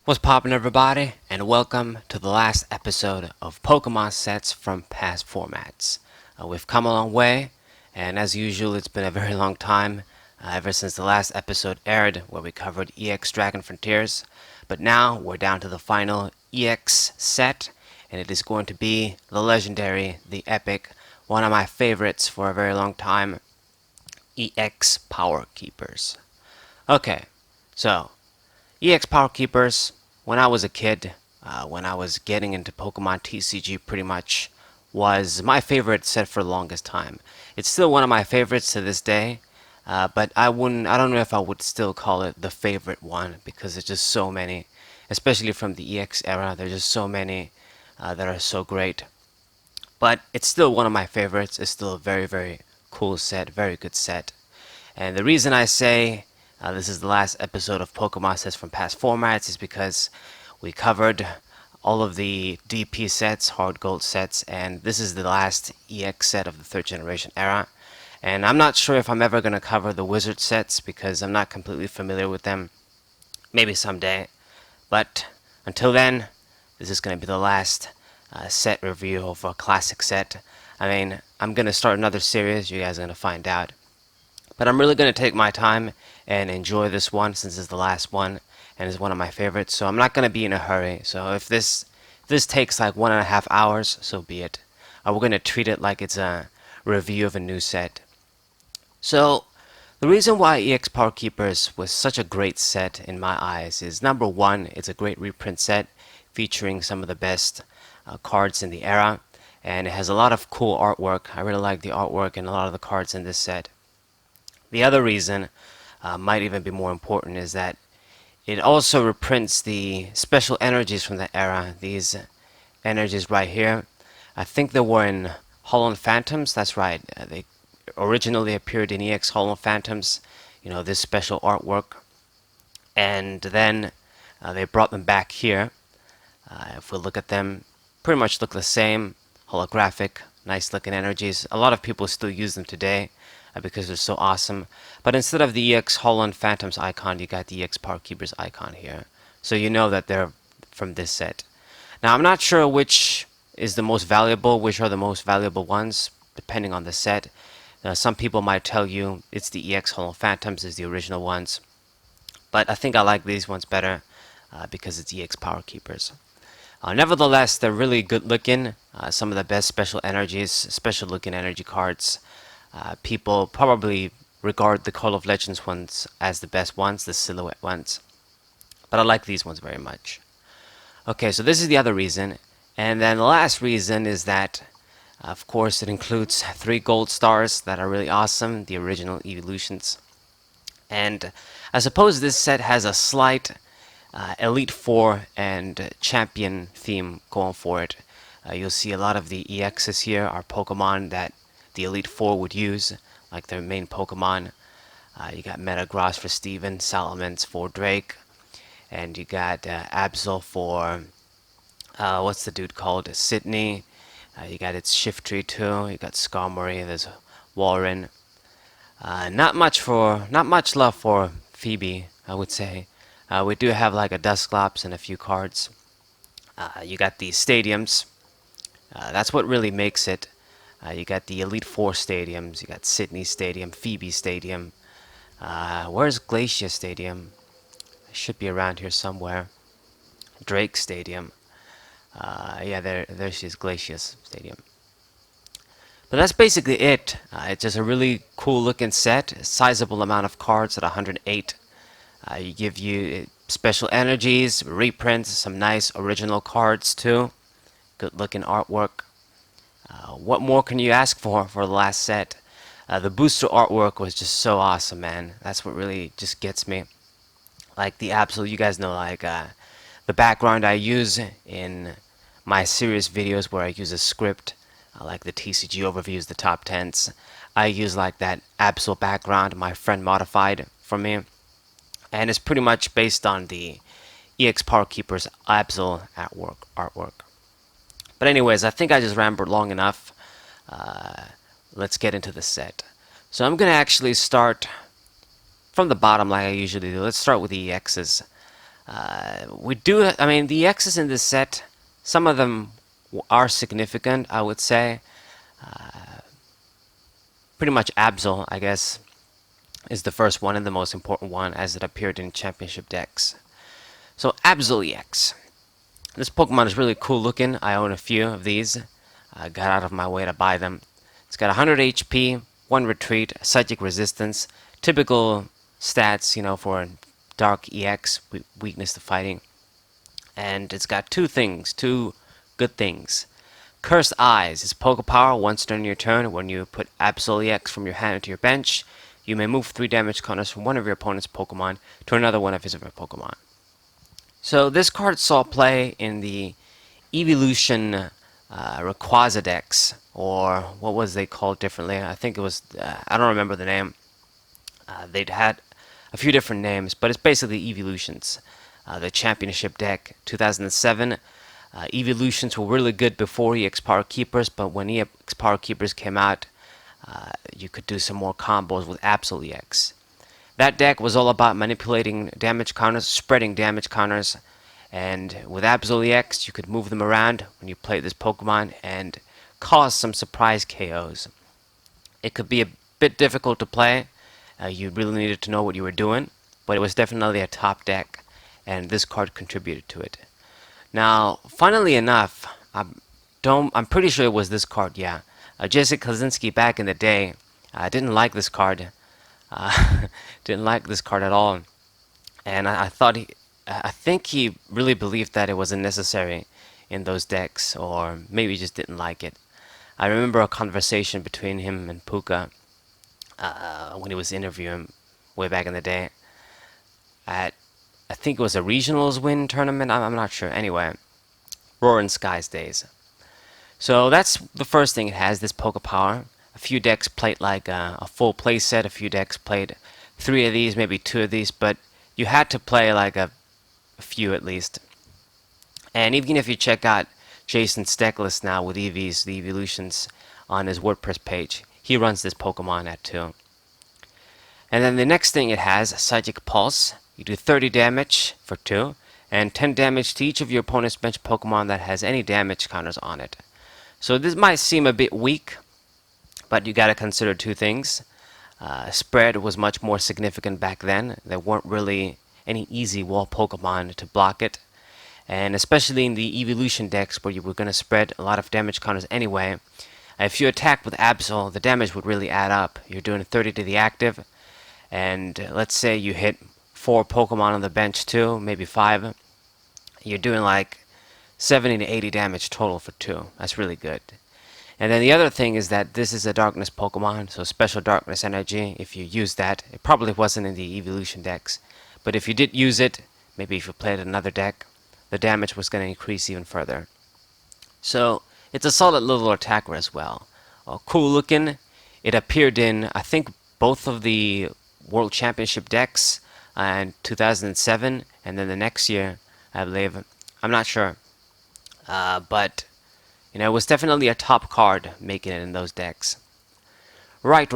What's poppin', everybody, and welcome to the last episode of Pokemon sets from past formats. We've come a long way, and as usual, it's been a very long time ever since the last episode aired where we covered EX Dragon Frontiers. But now we're down to the final EX set, and it is going to be the legendary, the epic, one of my favorites for a very long time, EX Power Keepers. Okay, so EX Power Keepers, when I was a kid, when I was getting into Pokemon TCG pretty much, was my favorite set for the longest time. It's still one of my favorites to this day, but I don't know if I would still call it the favorite one because there's just so many, especially from the EX era, there's just so many that are so great. But it's still one of my favorites. It's still a very, very cool set, very good set. And the reason I say this is the last episode of Pokemon sets from past formats is because we covered all of the DP sets, hard gold sets, and this is the last EX set of the third generation era. And I'm not sure if I'm ever going to cover the wizard sets because I'm not completely familiar with them. Maybe someday. But until then, this is going to be the last set review of a classic set. I mean, I'm going to start another series, you guys are going to find out. But I'm really going to take my time and enjoy this one since it's the last one and it's one of my favorites. So I'm not going to be in a hurry. So if this takes like 1.5 hours, so be it. We're going to treat it like it's a review of a new set. So the reason why EX Power Keepers was such a great set in my eyes is number one, it's a great reprint set featuring some of the best cards in the era. And it has a lot of cool artwork. I really like the artwork and a lot of the cards in this set. The other reason might even be more important is that it also reprints the special energies from that era. These energies right here, I think they were in Hollow Phantoms. That's right. They originally appeared in EX Hollow Phantoms. You know, this special artwork, and then they brought them back here. If we look at them, pretty much look the same. Holographic, nice looking energies. A lot of people still use them today because they're so awesome. But instead of the EX Holland Phantoms icon, you got the EX Power Keepers icon here. So you know that they're from this set. Now, I'm not sure which is the most valuable, which are the most valuable ones, depending on the set. Some people might tell you it's the EX Holland Phantoms is the original ones. But I think I like these ones better because it's EX Power Keepers. Nevertheless, they're really good looking. Some of the best special energies, special looking energy cards. People probably regard the Call of Legends ones as the best ones, the silhouette ones. But I like these ones very much. Okay, so this is the other reason. And then the last reason is that, of course, it includes 3 gold stars that are really awesome, the original eeveelutions. And I suppose this set has a slight Elite Four and Champion theme going for it. You'll see a lot of the EXs here are Pokemon that the Elite Four would use, like their main Pokemon. You got Metagross for Steven, Salamence for Drake, and you got Absol for, what's the dude called? Sydney. You got its Shiftry too. You got Skarmory. There's Warren. Not much love for Phoebe, I would say. We do have like a Dusclops and a few cards. You got these stadiums. That's what really makes it. You got the Elite Four stadiums. You got Sydney Stadium, Phoebe Stadium. Where's Glacia Stadium? It should be around here somewhere. Drake Stadium. Yeah, there she is, Glacia Stadium. But that's basically it. It's just a really cool looking set. A sizable amount of cards at 108. You give you special energies, reprints, some nice original cards too. Good looking artwork. What more can you ask for the last set? The booster artwork was just so awesome, man. That's what really just gets me. Like the absolute, you guys know, like the background I use in my series videos where I use a script, like the TCG overviews, the top 10s. I use like that Absol background my friend modified for me. And it's pretty much based on the EX Power Keepers Absol artwork. But anyways, I think I just rambled long enough. Let's get into the set. So I'm going to actually start from the bottom like I usually do. Let's start with the EXs. I mean, the X's in this set, some of them are significant, I would say. Pretty much Absol, I guess, is the first one and the most important one as it appeared in championship decks. So Absol EX. This Pokemon is really cool looking. I own a few of these. I got out of my way to buy them. It's got 100 HP, 1 retreat, psychic resistance, typical stats, for a dark EX, weakness to fighting. And it's got two good things. Cursed Eyes is Poke Power. Once during your turn, when you put Absol EX from your hand into your bench, you may move 3 damage counters from one of your opponent's Pokemon to another one of his other Pokemon. So this card saw play in the eeveelution Rayquaza decks, or what was they called differently? I think it was, I don't remember the name. They'd had a few different names, but it's basically eeveelutions. The championship deck, 2007. Eeveelutions were really good before EX Power Keepers, but when EX Power Keepers came out, you could do some more combos with Absol EX. That deck was all about manipulating damage counters, spreading damage counters, and with Absol EX, you could move them around when you played this Pokemon and cause some surprise KOs. It could be a bit difficult to play. You really needed to know what you were doing, but it was definitely a top deck, and this card contributed to it. Now, funnily enough, I'm pretty sure it was this card, yeah. Jesse Kaczynski back in the day didn't like this card. Didn't like this card at all, and I think he really believed that it wasn't necessary in those decks, or maybe just didn't like it. I remember a conversation between him and Puka when he was interviewing way back in the day at, I think it was a regionals win tournament. I'm not sure. Anyway, Roaring Skies days. So that's the first thing it has, this Poke Power. A few decks played like a full play set. A few decks played 3 of these, maybe 2 of these, but you had to play like a few at least. And even if you check out Jason's deck list now with EVs, the eeveelutions, on his WordPress page, he runs this Pokemon at 2. And then the next thing it has, Psychic Pulse. You do 30 damage for 2, and 10 damage to each of your opponent's bench Pokemon that has any damage counters on it. So this might seem a bit weak, but you gotta consider 2 things. Spread was much more significant back then. There weren't really any easy wall Pokemon to block it. And especially in the eeveelution decks where you were gonna spread a lot of damage counters anyway, if you attack with Absol, the damage would really add up. You're doing 30 to the active, and let's say you hit 4 Pokemon on the bench too, maybe 5. You're doing like 70 to 80 damage total for 2. That's really good. And then the other thing is that this is a darkness Pokemon, so special darkness energy. If you use that, it probably wasn't in the eeveelution decks, but if you did use it, maybe if you played another deck, the damage was going to increase even further. So it's a solid little attacker as well. Cool looking. It appeared in, I think, both of the World Championship decks in 2007, and then the next year, I believe. I'm not sure, but it was definitely a top card making it in those decks. Right.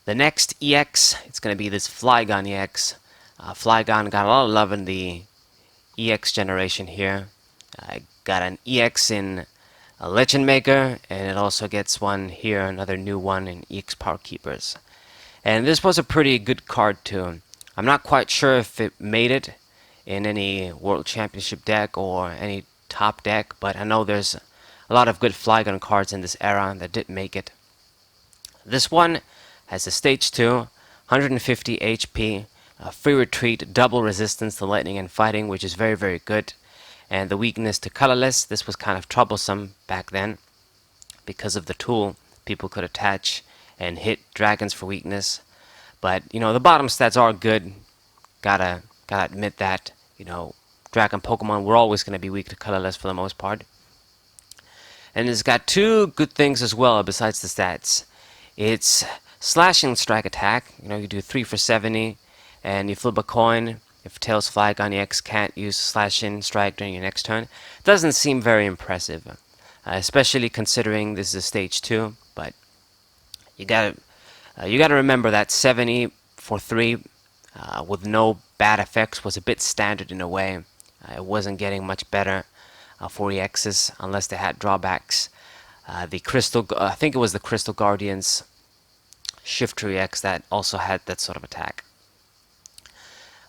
The next EX, it's going to be this Flygon EX. Flygon got a lot of love in the EX generation here. I got an EX in a Legend Maker, and it also gets one here, another new one in EX Power Keepers. And this was a pretty good card too. I'm not quite sure if it made it in any World Championship deck or any top deck, but I know there's a lot of good Flygon cards in this era that did make it. This one has a stage 2, 150 HP, free retreat, double resistance to lightning and fighting, which is very, very good. And the weakness to colorless, this was kind of troublesome back then because of the tool people could attach and hit dragons for weakness. But the bottom stats are good. Gotta admit that. Dragon Pokemon were always going to be weak to colorless for the most part. And it's got 2 good things as well besides the stats. It's slashing strike attack. You do 3 for 70, and you flip a coin. If Tails Flygon EX can't use slashing strike during your next turn, doesn't seem very impressive, especially considering this is a stage 2. But you gotta remember that 70 for 3 with no bad effects was a bit standard in a way. It wasn't getting much better for EXs unless they had drawbacks. The Crystal, I think it was the Crystal Guardians Shifter EX that also had that sort of attack.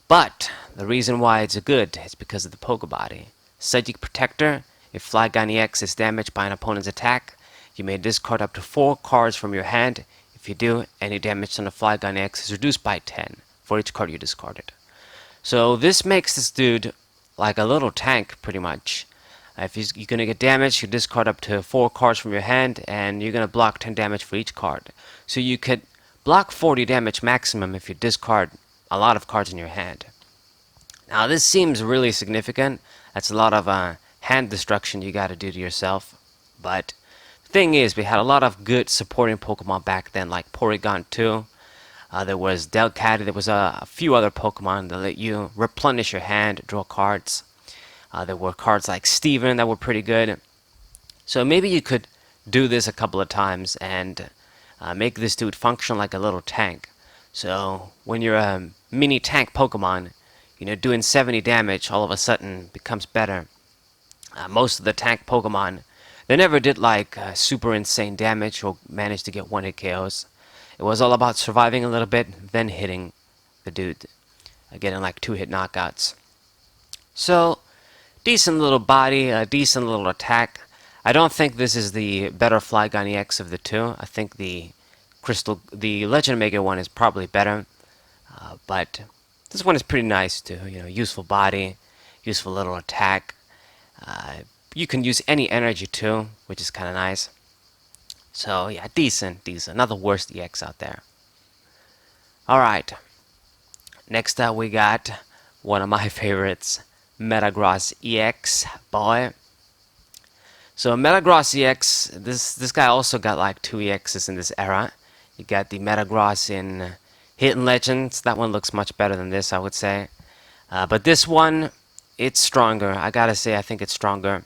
But the reason why it's good is because of the Pokebody. Psychic Protector. If Flygon EX is damaged by an opponent's attack, you may discard up to 4 cards from your hand. If you do, any damage on the Flygon EX is reduced by 10 for each card you discarded. So this makes this dude like a little tank, pretty much. If you're going to get damaged, you discard up to 4 cards from your hand, and you're going to block 10 damage for each card. So you could block 40 damage maximum if you discard a lot of cards in your hand. Now this seems really significant. That's a lot of hand destruction you gotta do to yourself. But the thing is, we had a lot of good supporting Pokemon back then, like Porygon 2. There was Delcatty. There was a few other Pokemon that let you replenish your hand, draw cards. There were cards like Steven that were pretty good. So maybe you could do this a couple of times and make this dude function like a little tank. So when you're a mini tank Pokemon, doing 70 damage all of a sudden becomes better. Most of the tank Pokemon, they never did like super insane damage or managed to get one-hit KOs. It was all about surviving a little bit, then hitting the dude, getting like 2-hit knockouts. So, decent little body, a decent little attack. I don't think this is the better Flygon EX of the two. I think the Legend Omega one is probably better, but this one is pretty nice too. Useful body, useful little attack. You can use any energy too, which is kind of nice. So yeah, decent. Not the worst EX out there. Alright. Next up we got one of my favorites, Metagross EX, boy. So Metagross EX, this guy also got like 2 EXs in this era. You got the Metagross in Hidden Legends. That one looks much better than this, I would say. But this one, it's stronger. I gotta say, I think it's stronger.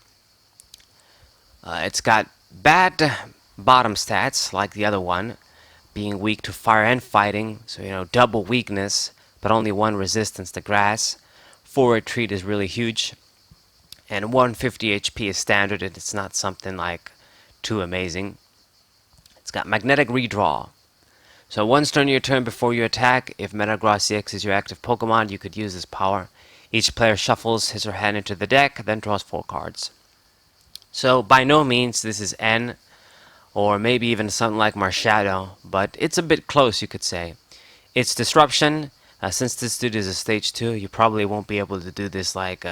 It's got bad bottom stats, like the other one, being weak to fire and fighting, so double weakness, but only 1 resistance to grass. 4 retreat is really huge, and 150 HP is standard. It's not something like too amazing. It's got magnetic redraw. So once during your turn before you attack, if Metagross EX is your active Pokemon, you could use this power. Each player shuffles his or her hand into the deck, then draws 4 cards. So by no means this is N, or maybe even something like Marshadow, but it's a bit close, you could say. It's Disruption. Since this dude is a stage 2, you probably won't be able to do this like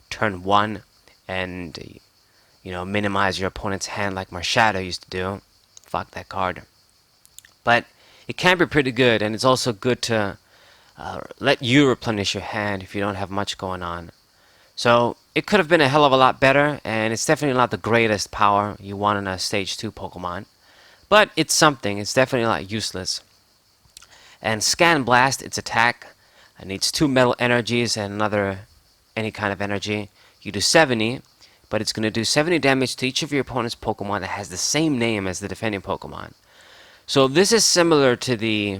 turn 1 and minimize your opponent's hand like Marshadow used to do. Fuck that card. But it can be pretty good, and it's also good to let you replenish your hand if you don't have much going on. So it could have been a hell of a lot better, and it's definitely not the greatest power you want in a stage 2 Pokemon. But it's something. It's definitely not useless. And Scan Blast, its attack, needs 2 metal energies and any kind of energy. You do 70, but it's going to do 70 damage to each of your opponent's Pokemon that has the same name as the defending Pokemon. So this is similar to the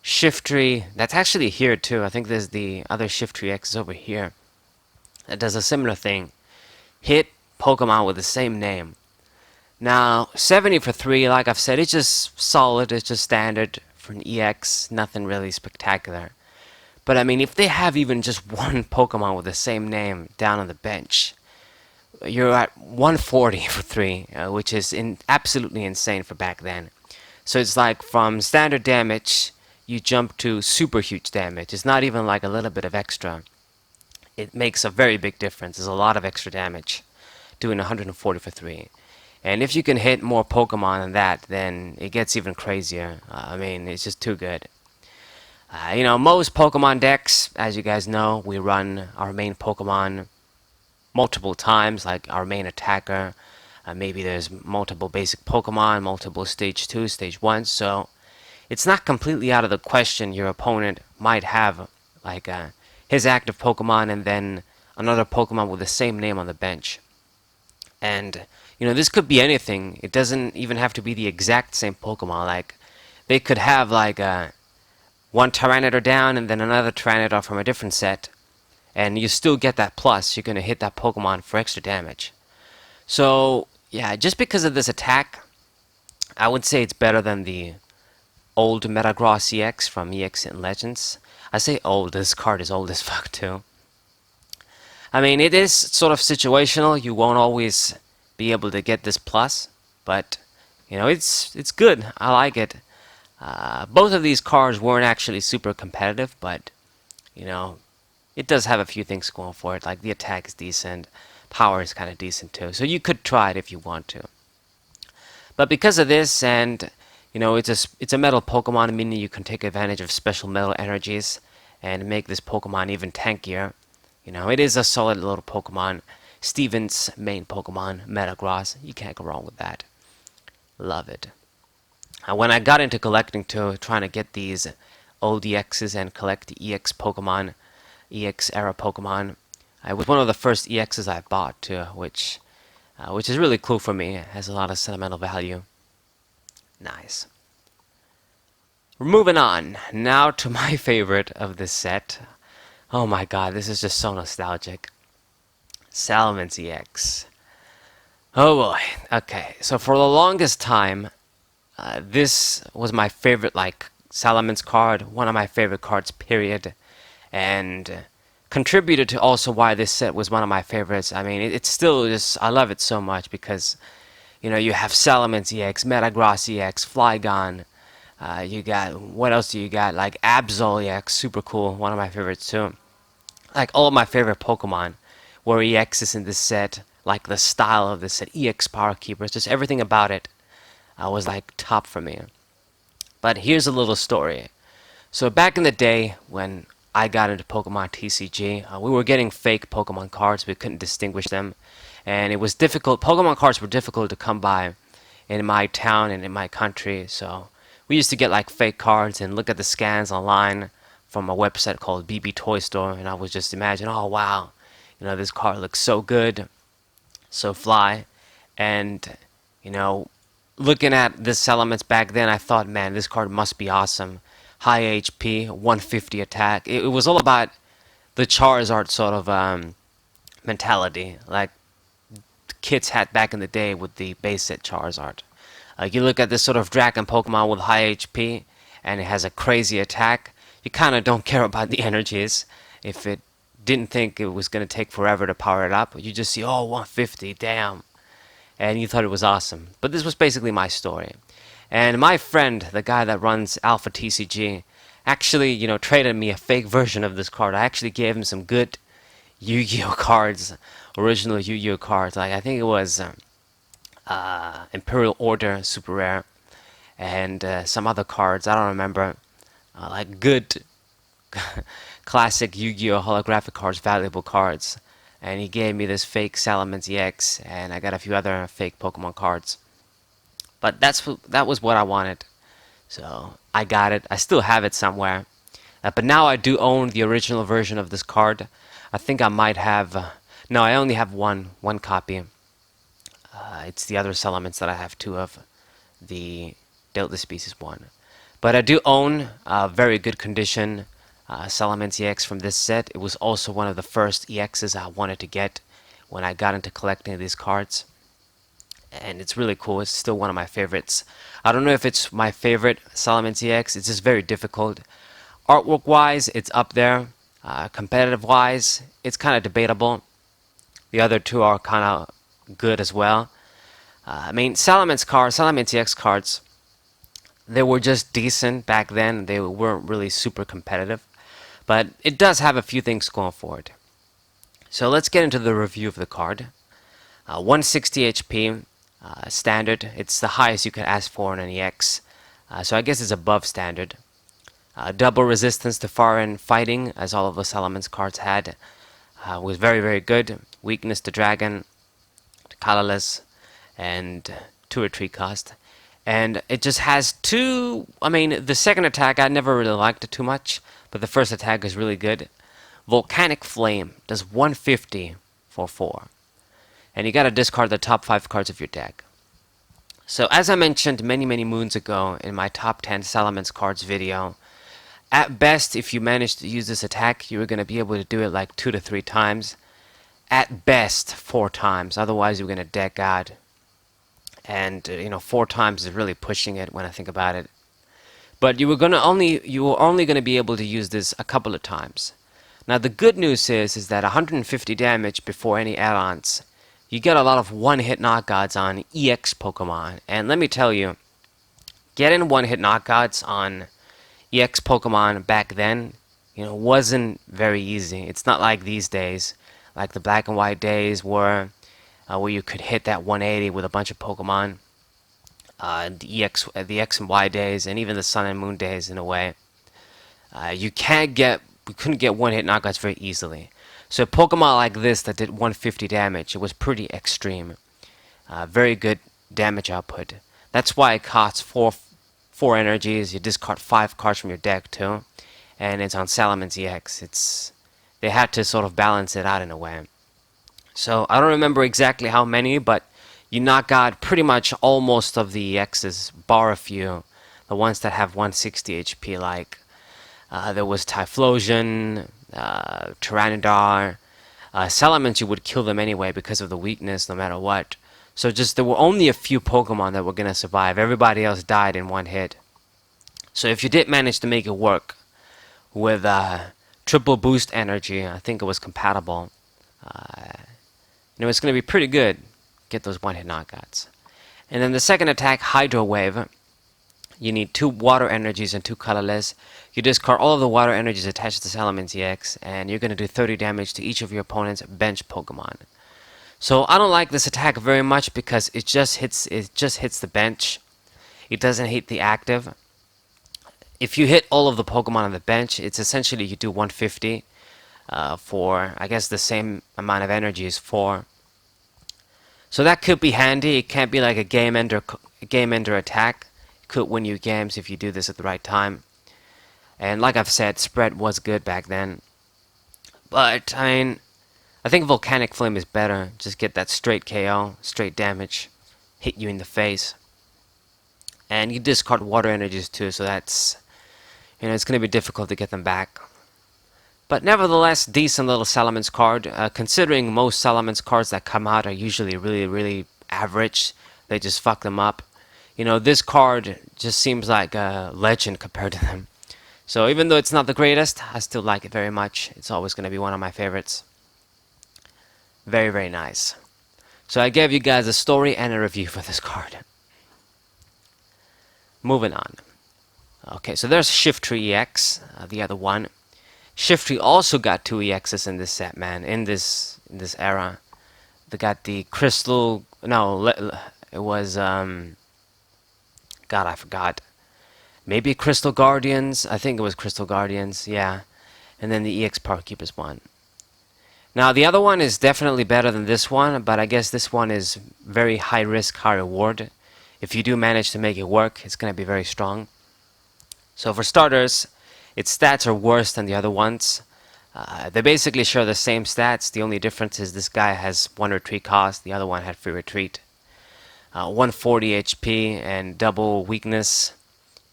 Shiftry, that's actually here too. I think there's the other Shiftry X over here. That does a similar thing. Hit Pokemon with the same name. Now, 70 for 3, like I've said, it's just solid, it's just standard for an EX, nothing really spectacular. But I mean, if they have even just one Pokemon with the same name down on the bench, you're at 140 for 3, which is absolutely insane for back then. So it's like from standard damage, you jump to super huge damage. It's not even like a little bit of extra. It makes a very big difference. There's a lot of extra damage doing 140 for 3. And if you can hit more Pokemon than that, then it gets even crazier. I mean, it's just too good. Most Pokemon decks, as you guys know, we run our main Pokemon multiple times, like our main attacker. Maybe there's multiple basic Pokemon, multiple stage 2, stage 1, so it's not completely out of the question your opponent might have like his active Pokemon and then another Pokemon with the same name on the bench. And this could be anything. It doesn't even have to be the exact same Pokemon. Like they could have like one Tyranitar down and then another Tyranitar from a different set, and you still get that plus, you're going to hit that Pokemon for extra damage. So, yeah, just because of this attack, I would say it's better than the old Metagross EX from EX and Legends. I say old, this card is old as fuck too. I mean, it is sort of situational. You won't always be able to get this plus, but you know, it's good. I like it. Both of these cards weren't actually super competitive, but you know, it does have a few things going for it. Like the attack is decent, power is kind of decent too. So you could try it if you want to. But because of this, and you know, it's a metal Pokemon, meaning you can take advantage of special metal energies and make this Pokemon even tankier. You know, it is a solid little Pokemon. Steven's main Pokemon, Metagross. You can't go wrong with that. Love it. When I got into collecting too, trying to get these old EXs and collect the EX Pokemon, EX era Pokemon, it was one of the first EXs I bought too, which is really cool for me. It has a lot of sentimental value. Nice. We're moving on now to my favorite of this set. Oh my god, this is just so nostalgic. Salamence EX. Oh boy. Okay, so for the longest time, this was my favorite, like, Salamence card. One of my favorite cards, period. And contributed to also why this set was one of my favorites. I mean, it's still just, I love it so much because, you know, you have Salamence EX, Metagross EX, Flygon. You got, what else do you got? Like Absol EX, super cool. One of my favorites too. Like all of my favorite Pokemon were EXs in this set, like the style of this set, EX Power Keepers, just everything about it was like top for me. But here's a little story. So back in the day when I got into Pokemon TCG, we were getting fake Pokemon cards. We couldn't distinguish them, and it was difficult. Pokemon cards were difficult to come by in my town and in my country, so we used to get like fake cards and look at the scans online from a website called BB Toy Store, and I was just imagine, oh wow, you know, this card looks so good, so fly. And you know, looking at this Salamence back then, I thought, man, this card must be awesome. High HP, 150 attack. It was all about the Charizard sort of mentality, like kids had back in the day with the base set Charizard. You look at this sort of dragon Pokemon with high HP, and it has a crazy attack. You kind of don't care about the energies. If it didn't think it was going to take forever to power it up, you just see, oh, 150, damn. And you thought it was awesome. But this was basically my story. And my friend, the guy that runs Alpha TCG, actually, you know, traded me a fake version of this card. I actually gave him some good Yu-Gi-Oh cards, original Yu-Gi-Oh cards. Like, I think it was Imperial Order, super rare, and some other cards, I don't remember. Like good classic Yu-Gi-Oh holographic cards, valuable cards. And he gave me this fake Salamence EX, and I got a few other fake Pokemon cards. But that was what I wanted, so I got it. I still have it somewhere, but now I do own the original version of this card. I think I might have. No, I only have one copy. It's the other Salamence that I have two of, the Delta Species one. But I do own a very good condition Salamence EX from this set. It was also one of the first EXs I wanted to get when I got into collecting these cards. And it's really cool. It's still one of my favorites. I don't know if it's my favorite Salamence EX. It's just very difficult. Artwork wise, it's up there. Competitive wise, it's kind of debatable. The other two are kind of good as well. I mean, Salamence EX cards, they were just decent back then. They weren't really super competitive. But it does have a few things going for it. So let's get into the review of the card. 160 HP. Standard. It's the highest you could ask for in an EX. So I guess it's above standard. Double resistance to foreign fighting, as all of the Salamence cards had. Was very, very good. Weakness to dragon, to colorless, and to retreat cost. And it just has two. I mean, the second attack I never really liked it too much, but the first attack is really good. Volcanic Flame does 150 for 4. And you gotta discard the top 5 cards of your deck. So as I mentioned many moons ago in my top 10 Salamence cards video, At best, if you manage to use this attack, you're going to be able to do it like 2 to 3 times. At best, 4 times. Otherwise, you're going to deck out. And 4 times is really pushing it when I think about it. But you were only going to be able to use this a couple of times. Now the good news is that 150 damage before any add-ons, you get a lot of one-hit knockouts on EX Pokemon. And let me tell you, getting one-hit knockouts on EX Pokemon back then, wasn't very easy. It's not like these days, like the black and white days where you could hit that 180 with a bunch of Pokemon. The X and Y days, and even the Sun and Moon days in a way. We couldn't get one-hit knockouts very easily. So a Pokemon like this that did 150 damage, it was pretty extreme. Very good damage output. That's why it costs four energies. You discard 5 cards from your deck too, and it's on Salamence EX. They had to sort of balance it out in a way. So I don't remember exactly how many, but you knock out pretty much all most of the EXs, bar a few. The ones that have 160 HP, like there was Typhlosion, Tyranitar. Salamence, you would kill them anyway because of the weakness, no matter what. So there were only a few Pokemon that were going to survive. Everybody else died in one hit. So if you did manage to make it work with triple boost energy, I think it was compatible. It's going to be pretty good. Get those one-hit knockouts. And then the second attack, Hydro Wave. You need 2 water energies and 2 colorless. You discard all of the water energies attached to Salamence EX, and you're going to do 30 damage to each of your opponent's bench Pokemon. So I don't like this attack very much because it just hits the bench. It doesn't hit the active. If you hit all of the Pokemon on the bench, it's essentially you do 150 for, I guess, the same amount of energy as 4. So that could be handy. It can't be like a game ender attack. It could win you games if you do this at the right time. And like I've said, spread was good back then. But I think Volcanic Flame is better. Just get that straight KO, straight damage, hit you in the face. And you discard water energies too, so that's it's going to be difficult to get them back. But nevertheless, decent little Salamence card. Considering most Salamence cards that come out are usually really, really average. They just fuck them up. This card just seems like a legend compared to them. So even though it's not the greatest, I still like it very much. It's always going to be one of my favorites. Very, very nice. So I gave you guys a story and a review for this card. Moving on. Okay, so there's Shiftry EX, the other one. Shiftry also got 2 EXs in this set, man. In this era, they got the Crystal. No, it was God, I forgot. Maybe Crystal Guardians. I think it was Crystal Guardians. Yeah, and then the EX Power Keepers one. Now the other one is definitely better than this one, but I guess this one is very high risk, high reward. If you do manage to make it work, it's going to be very strong. So for starters, its stats are worse than the other ones. They basically share the same stats. The only difference is this guy has 1 retreat cost, the other one had free retreat. 140 HP and double weakness,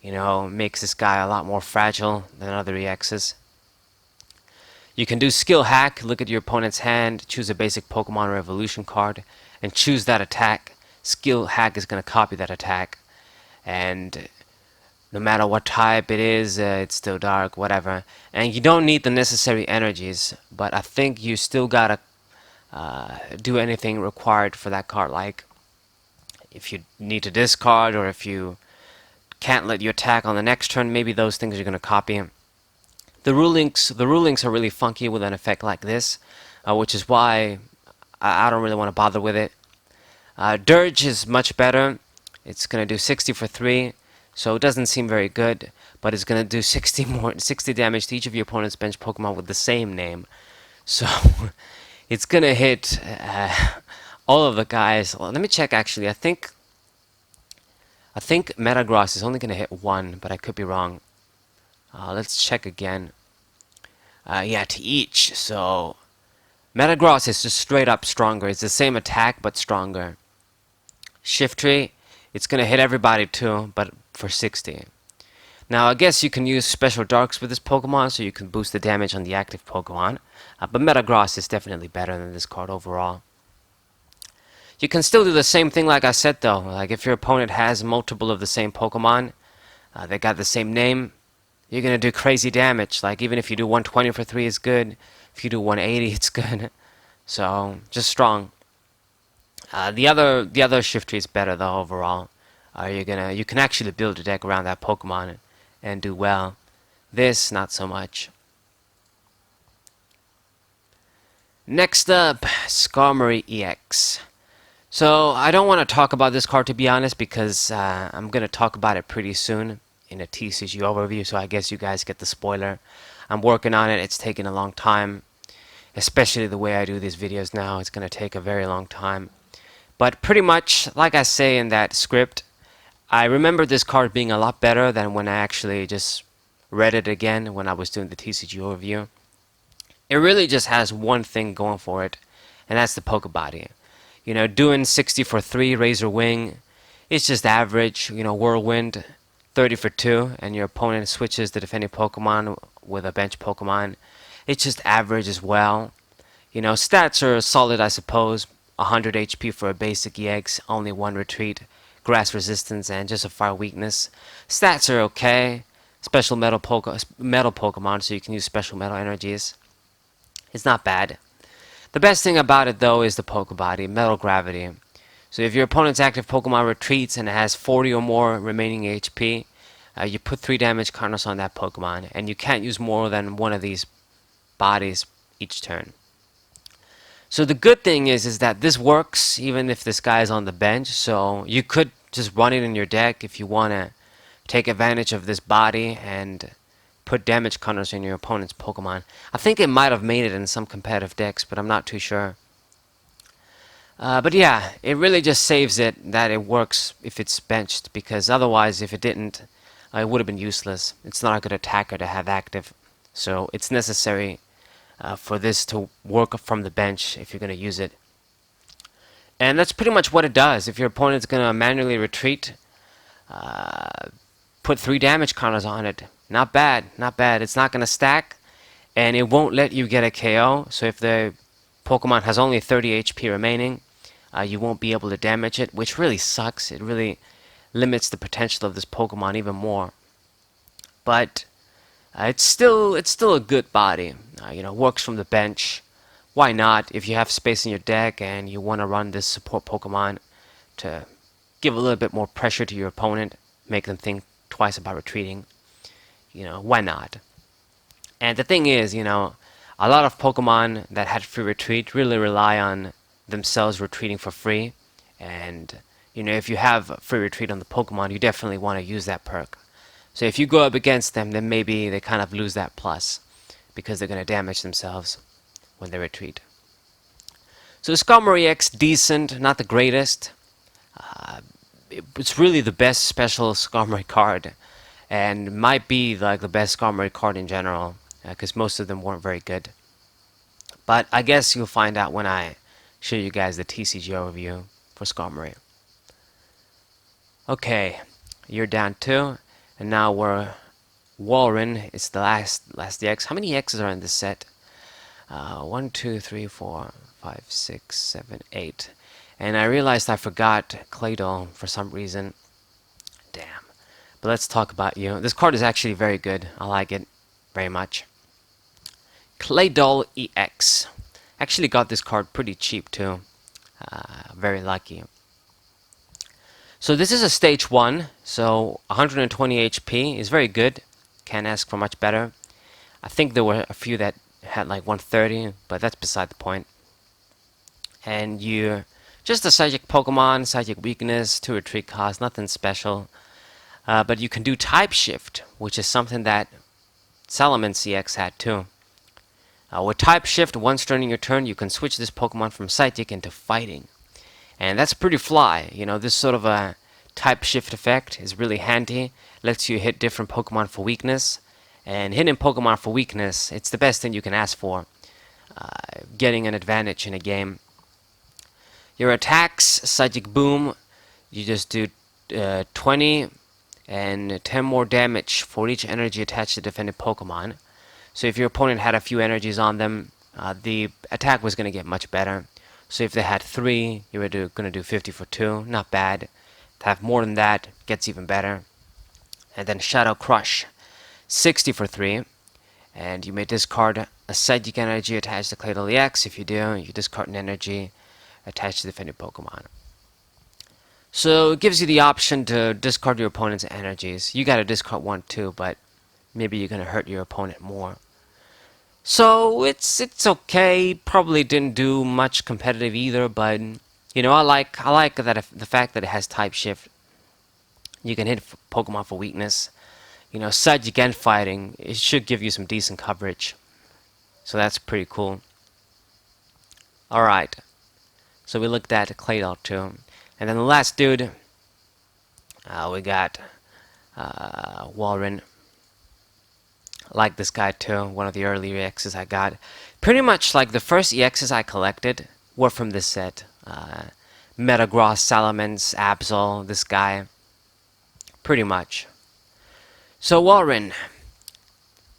makes this guy a lot more fragile than other EXs. You can do skill hack, look at your opponent's hand, choose a basic Pokemon or evolution card, and choose that attack. Skill hack is going to copy that attack, and no matter what type it is, it's still dark, whatever. And you don't need the necessary energies, but I think you still gotta do anything required for that card, like if you need to discard, or if you can't let you attack on the next turn, maybe those things you're gonna copy. The rulings are really funky with an effect like this, which is why I don't really want to bother with it. Dirge is much better. It's gonna do 60 for 3. So it doesn't seem very good, but it's going to do 60 damage to each of your opponent's bench Pokemon with the same name. So it's going to hit all of the guys. Well, let me check actually. I think Metagross is only going to hit 1, but I could be wrong. Let's check again. Yeah, to each. So Metagross is just straight up stronger. It's the same attack, but stronger. Shiftry, it's going to hit everybody too, but for 60. Now, I guess you can use special darks with this Pokemon, so you can boost the damage on the active Pokemon. But Metagross is definitely better than this card overall. You can still do the same thing like I said though. Like if your opponent has multiple of the same Pokemon, they got the same name, you're going to do crazy damage. Like even if you do 120 for 3 is good. If you do 180 it's good. So just strong. The other Shiftry is better though overall. You can actually build a deck around that Pokemon and do well. This not so much. Next up, Skarmory EX. So I don't want to talk about this card to be honest because I'm going to talk about it pretty soon in a TCG overview, so I guess you guys get the spoiler. I'm working on it. It's taking a long time, especially the way I do these videos now. It's going to take a very long time. But pretty much, like I say in that script, I remember this card being a lot better than when I actually just read it again when I was doing the TCG overview. It really just has one thing going for it, and that's the Pokebody. You know, doing 60 for 3 Razor Wing, it's just average. You know, Whirlwind, 30 for 2, and your opponent switches the defending Pokemon with a bench Pokemon. It's just average as well. You know, stats are solid, I suppose. 100 HP for a basic EX, only 1 retreat, grass resistance, and just a fire weakness. Stats are okay. Special metal Pokemon, so you can use special metal energies. It's not bad. The best thing about it though is the Pokebody, Metal Gravity. So if your opponent's active Pokemon retreats and it has 40 or more remaining HP, you put 3 damage counters on that Pokemon, and you can't use more than one of these bodies each turn. So the good thing is that this works even if this guy is on the bench, so you could just run it in your deck if you want to take advantage of this body and put damage counters in your opponent's Pokemon. I think it might have made it in some competitive decks, but I'm not too sure. But yeah, it really just saves it that it works if it's benched, because otherwise if it didn't, it would have been useless. It's not a good attacker to have active, so it's necessary for this to work from the bench if you're going to use it. And that's pretty much what it does. If your opponent's going to manually retreat, put 3 damage counters on it. Not bad, not bad. It's not going to stack, and it won't let you get a KO. So if the Pokemon has only 30 HP remaining, you won't be able to damage it, which really sucks. It really limits the potential of this Pokemon even more. But it's still a good body. You know, works from the bench. Why not? If you have space in your deck and you want to run this support Pokemon to give a little bit more pressure to your opponent, make them think twice about retreating, you know, why not? And the thing is, you know, a lot of Pokemon that had free retreat really rely on themselves retreating for free. And, you know, if you have free retreat on the Pokemon, you definitely want to use that perk. So if you go up against them, then maybe they kind of lose that plus, because they're going to damage themselves when they retreat. So Skarmory EX, decent, not the greatest. It's really the best special Skarmory card, and might be like the best Skarmory card in general, because most of them weren't very good. But I guess you'll find out when I show you guys the TCG overview for Skarmory. Okay, you're down 2, and now we're Walrein. It's the last EX. How many EXs are in this set? 1, 2, 3, 4, 5, 6, 7, 8. And I realized I forgot Claydol for some reason. Damn. But let's talk about you. This card is actually very good. I like it very much. Claydol EX. Actually got this card pretty cheap too. Very lucky. So this is a stage 1. So 120 HP is very good. Can't ask for much better. I think there were a few that had like 130, but that's beside the point. And you're just a psychic Pokemon, psychic weakness, 2 retreat cost, nothing special. But you can do type shift, which is something that Salamence CX had too. With type shift, once during your turn, you can switch this Pokemon from psychic into fighting. And that's pretty fly. You know, this sort of a type shift effect is really handy. Lets you hit different Pokemon for weakness. And hitting Pokemon for weakness, it's the best thing you can ask for. Getting an advantage in a game. Your attacks, Psychic Boom, you just do 20 and 10 more damage for each energy attached to defended Pokemon. So if your opponent had a few energies on them, the attack was going to get much better. So if they had 3, you were going to do 50 for 2, not bad. To have more than that, gets even better. And then Shadow Crush, 60 for 3. And you may discard a psychic energy attached to Claydol EX. If you do, you discard an energy attached to defended Pokemon. So it gives you the option to discard your opponent's energies. You gotta discard one too, but maybe you're gonna hurt your opponent more. So it's okay. Probably didn't do much competitive either, but you know, I like that the fact that it has type shift. You can hit Pokemon for weakness. You know, psychic and fighting, it should give you some decent coverage. So that's pretty cool. Alright, so we looked at Claydol too. And then the last dude, we got Walrein. I like this guy too, one of the early EXs I got. Pretty much like the first EXs I collected were from this set. Metagross, Salamence, Absol, this guy. Pretty much. So Walrein,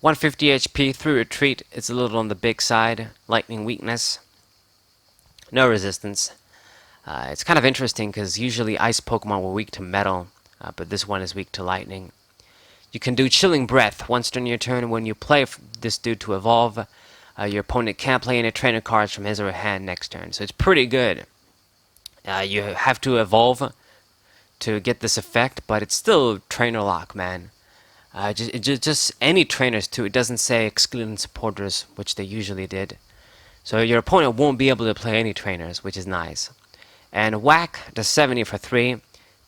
150 HP, 3 retreat. It's a little on the big side. Lightning weakness. No resistance. It's kind of interesting because usually ice Pokemon were weak to metal, but this one is weak to lightning. You can do Chilling Breath once during your turn. When you play this dude to evolve, your opponent can't play any trainer cards from his or her hand next turn. So it's pretty good. You have to evolve to get this effect, but it's still trainer lock, man. Just any trainers too. It doesn't say excluding supporters, which they usually did. So your opponent won't be able to play any trainers, which is nice. And Whack does 70 for 3.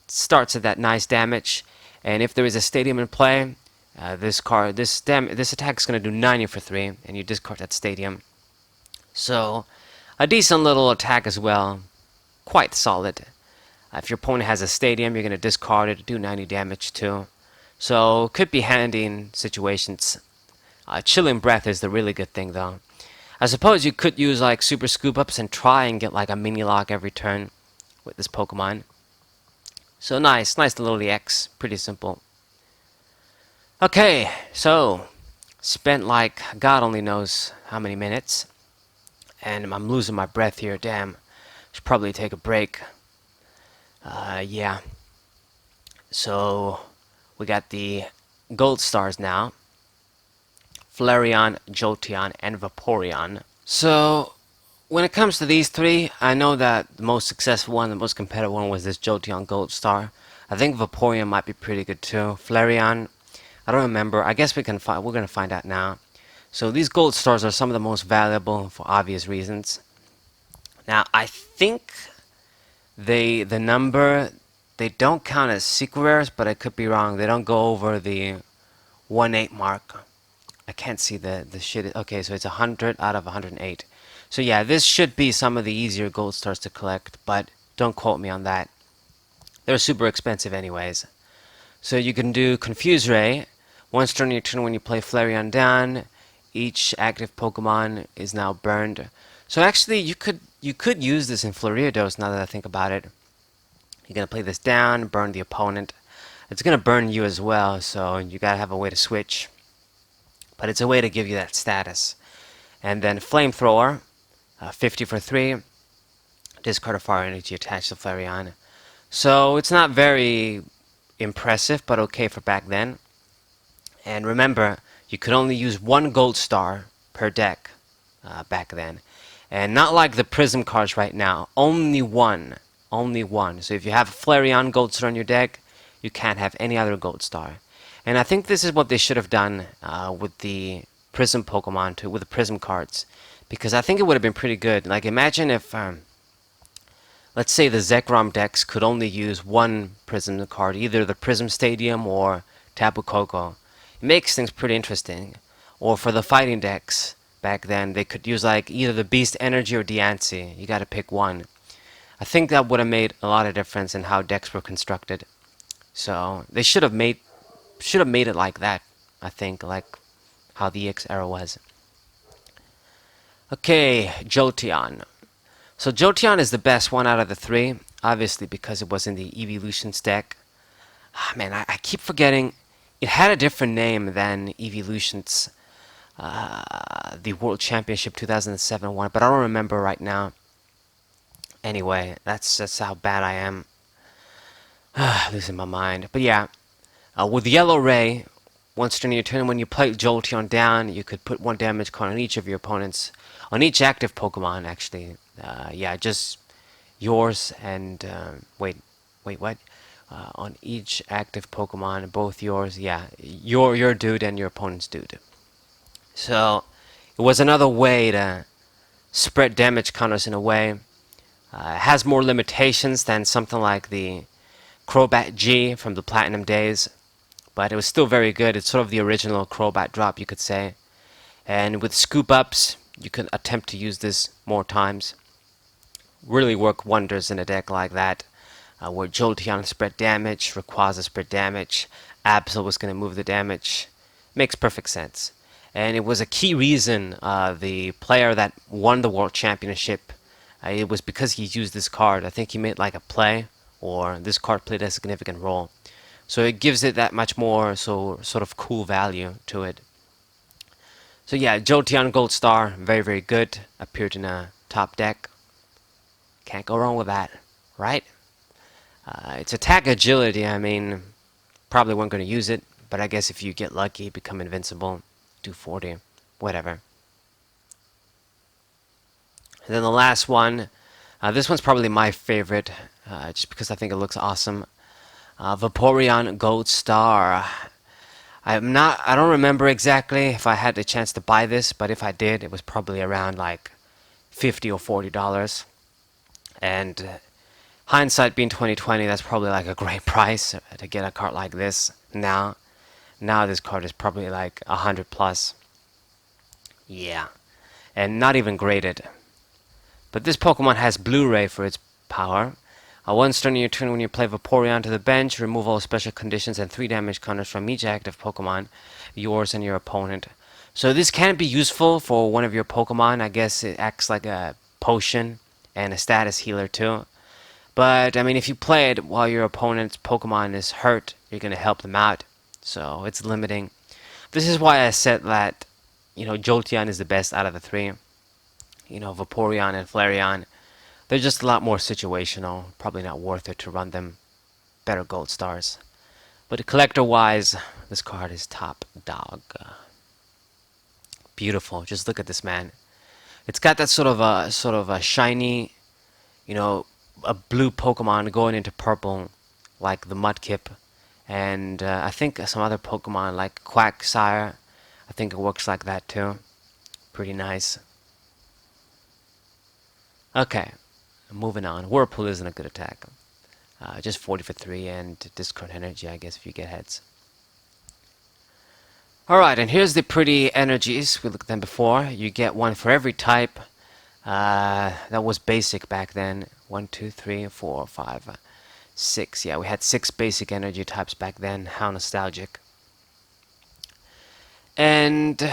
Starts at that nice damage. And if there is a stadium in play, this attack is going to do 90 for 3, and you discard that stadium. So a decent little attack as well. Quite solid. If your opponent has a stadium, you're going to discard it, do 90 damage too. So could be handy in situations. Chilling Breath is the really good thing though. I suppose you could use like Super Scoop Ups and try and get like a mini lock every turn with this Pokemon. So nice little EX, pretty simple. Okay, so spent like God only knows how many minutes, and I'm losing my breath here. Damn, should probably take a break. Yeah. So we got the gold stars now. Flareon, Jolteon, and Vaporeon. So, when it comes to these three, I know that the most successful one, the most competitive one was this Jolteon Gold Star. I think Vaporeon might be pretty good too. Flareon, I don't remember. I guess we're gonna find out now. So these Gold Stars are some of the most valuable for obvious reasons. Now, I think the number, they don't count as secret rares, but I could be wrong. They don't go over the 1-8 mark. I can't see the shit. Okay, so it's 100 out of 108. So yeah, this should be some of the easier gold stars to collect, but don't quote me on that. They're super expensive anyways. So you can do Confuse Ray. Once during your turn when you play Flareon down, each active Pokemon is now burned. So actually, you could use this in Floridos now that I think about it. You're going to play this down, burn the opponent. It's going to burn you as well, so you got to have a way to switch. But it's a way to give you that status. And then Flamethrower, 50 for 3. Discard a fire energy attached to Flareon. So it's not very impressive, but okay for back then. And remember, you could only use one gold star per deck back then. And not like the Prism cards right now. Only one. Only one. So if you have a Flareon gold star on your deck, you can't have any other gold star. And I think this is what they should have done with the Prism Pokemon, with the Prism cards. Because I think it would have been pretty good. Like, imagine if, let's say the Zekrom decks could only use one Prism card, either the Prism Stadium or Tapu Koko. It makes things pretty interesting. Or for the fighting decks, back then, they could use like either the Beast Energy or Diancie. You gotta pick one. I think that would have made a lot of difference in how decks were constructed. So, they should have made it like that, I think, like how the EX era was. Okay, Jolteon. So Jolteon is the best one out of the three, obviously because it was in the eeveelution deck. Man, I keep forgetting. It had a different name than eeveelution's the World Championship 2007 one, but I don't remember right now. Anyway, that's how bad I am. Losing my mind. But yeah, with Yellow Ray, once during your turn when you play Jolteon down, you could put one damage card on each of your opponents, on each active Pokemon actually. Yeah, just yours and wait, what? On each active Pokemon, both yours, yeah, your dude and your opponent's dude. So it was another way to spread damage counters in a way. It has more limitations than something like the Crobat G from the Platinum days, but it was still very good. It's sort of the original Crobat drop, you could say. And with scoop ups, you can attempt to use this more times. Really work wonders in a deck like that, where Jolteon spread damage, Rayquaza spread damage, Absol was going to move the damage. Makes perfect sense. And it was a key reason the player that won the World Championship, it was because he used this card. I think he made like a play, or this card played a significant role. So it gives it that much more sort of cool value to it. So yeah, Jolteon Gold Star, very, very good. Appeared in a top deck. Can't go wrong with that, right? Its attack agility, I mean, probably weren't going to use it, but I guess if you get lucky, become invincible, do 40, whatever. And then the last one, this one's probably my favorite, just because I think it looks awesome. Vaporeon Gold Star. I don't remember exactly if I had the chance to buy this, but if I did, it was probably around like $50 or $40. And hindsight being 2020, that's probably like a great price to get a card like this now. Now this card is probably like 100 plus. Yeah. And not even graded. But this Pokemon has Blu-ray for its power. Once during your turn when you play Vaporeon to the bench, remove all special conditions and 3 damage counters from each active Pokemon, yours and your opponent. So this can be useful for one of your Pokemon. I guess it acts like a potion and a status healer too. But, I mean, if you play it while your opponent's Pokemon is hurt, you're going to help them out. So it's limiting. This is why I said that, Jolteon is the best out of the 3. Vaporeon and Flareon. They're just a lot more situational. Probably not worth it to run them. Better Gold Stars. But collector-wise, this card is top dog. Beautiful. Just look at this, man. It's got that sort of a shiny, a blue Pokemon going into purple, like the Mudkip, and I think some other Pokemon like Quagsire. I think it works like that too. Pretty nice. Okay. Moving on. Whirlpool isn't a good attack. Just 40 for 3 and discard energy, I guess, if you get heads. Alright, and here's the pretty energies. We looked at them before. You get one for every type. That was basic back then. 1, 2, 3, 4, 5, 6. Yeah, we had 6 basic energy types back then. How nostalgic. And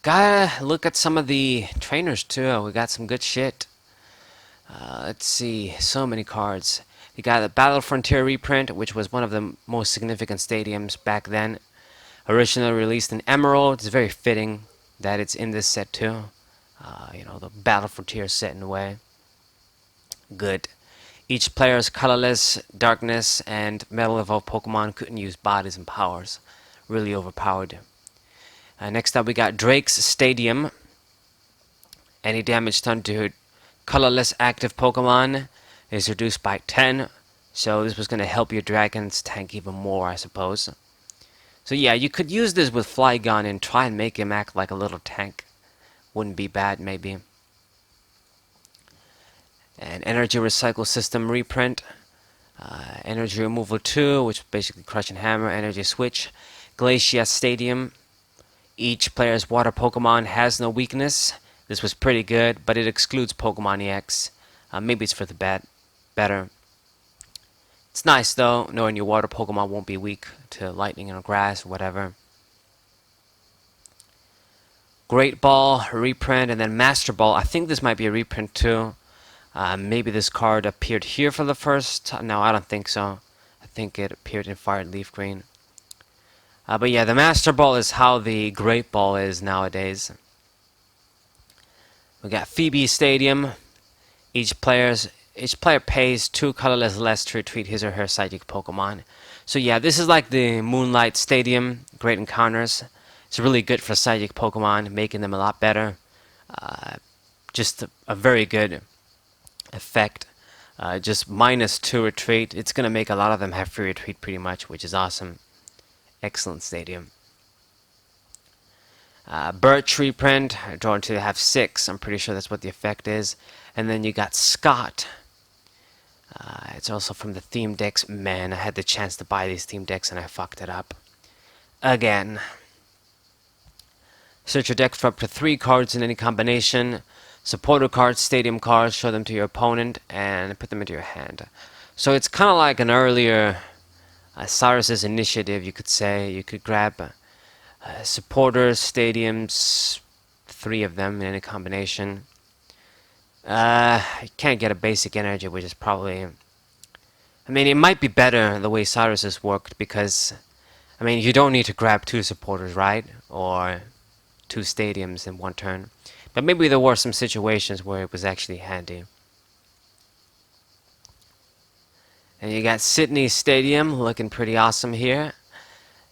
gotta look at some of the trainers too. We got some good shit. Let's see, so many cards. You got the Battle Frontier reprint, which was one of the most significant stadiums back then. Originally released in Emerald. It's very fitting that it's in this set too. The Battle Frontier set in a way. Good. Each player's colorless, darkness, and metal evolved Pokemon couldn't use bodies and powers. Really overpowered. Next up we got Drake's Stadium. Any damage done to colorless active Pokemon is reduced by 10. So this was going to help your Dragon's tank even more, I suppose. So yeah, you could use this with Flygon and try and make him act like a little tank. Wouldn't be bad, maybe. And Energy Recycle System reprint. Energy Removal 2, which basically Crush and Hammer. Energy Switch. Glacia Stadium. Each player's water Pokemon has no weakness. This was pretty good, but it excludes Pokemon EX. Maybe it's for the better. It's nice, though, knowing your water Pokemon won't be weak to lightning or grass or whatever. Great Ball, reprint, and then Master Ball. I think this might be a reprint, too. Maybe this card appeared here for the first time. No, I don't think so. I think it appeared in Fire Leaf Green. But yeah, the Master Ball is how the Great Ball is nowadays. We got Phoebe Stadium. Each player pays 2 colorless less to retreat his or her psychic Pokemon. So yeah, this is like the Moonlight Stadium, Great Encounters. It's really good for psychic Pokemon, making them a lot better. Just a very good effect. Just -2 retreat. It's going to make a lot of them have free retreat pretty much, which is awesome. Excellent stadium. Birch reprint, drawn to have 6. I'm pretty sure that's what the effect is. And then you got Scott. It's also from the theme decks. Man, I had the chance to buy these theme decks and I fucked it up. Again. Search your deck for up to 3 cards in any combination. Supporter cards, stadium cards, show them to your opponent, and put them into your hand. So it's kind of like an earlier Cyrus's initiative, you could say. You could grab supporters, stadiums, 3 of them in any combination. You can't get a basic energy, which is probably... I mean, it might be better the way Cyrus's worked, because... I mean, you don't need to grab 2 supporters, right? Or 2 stadiums in one turn. But maybe there were some situations where it was actually handy. And you got Sydney Stadium looking pretty awesome here.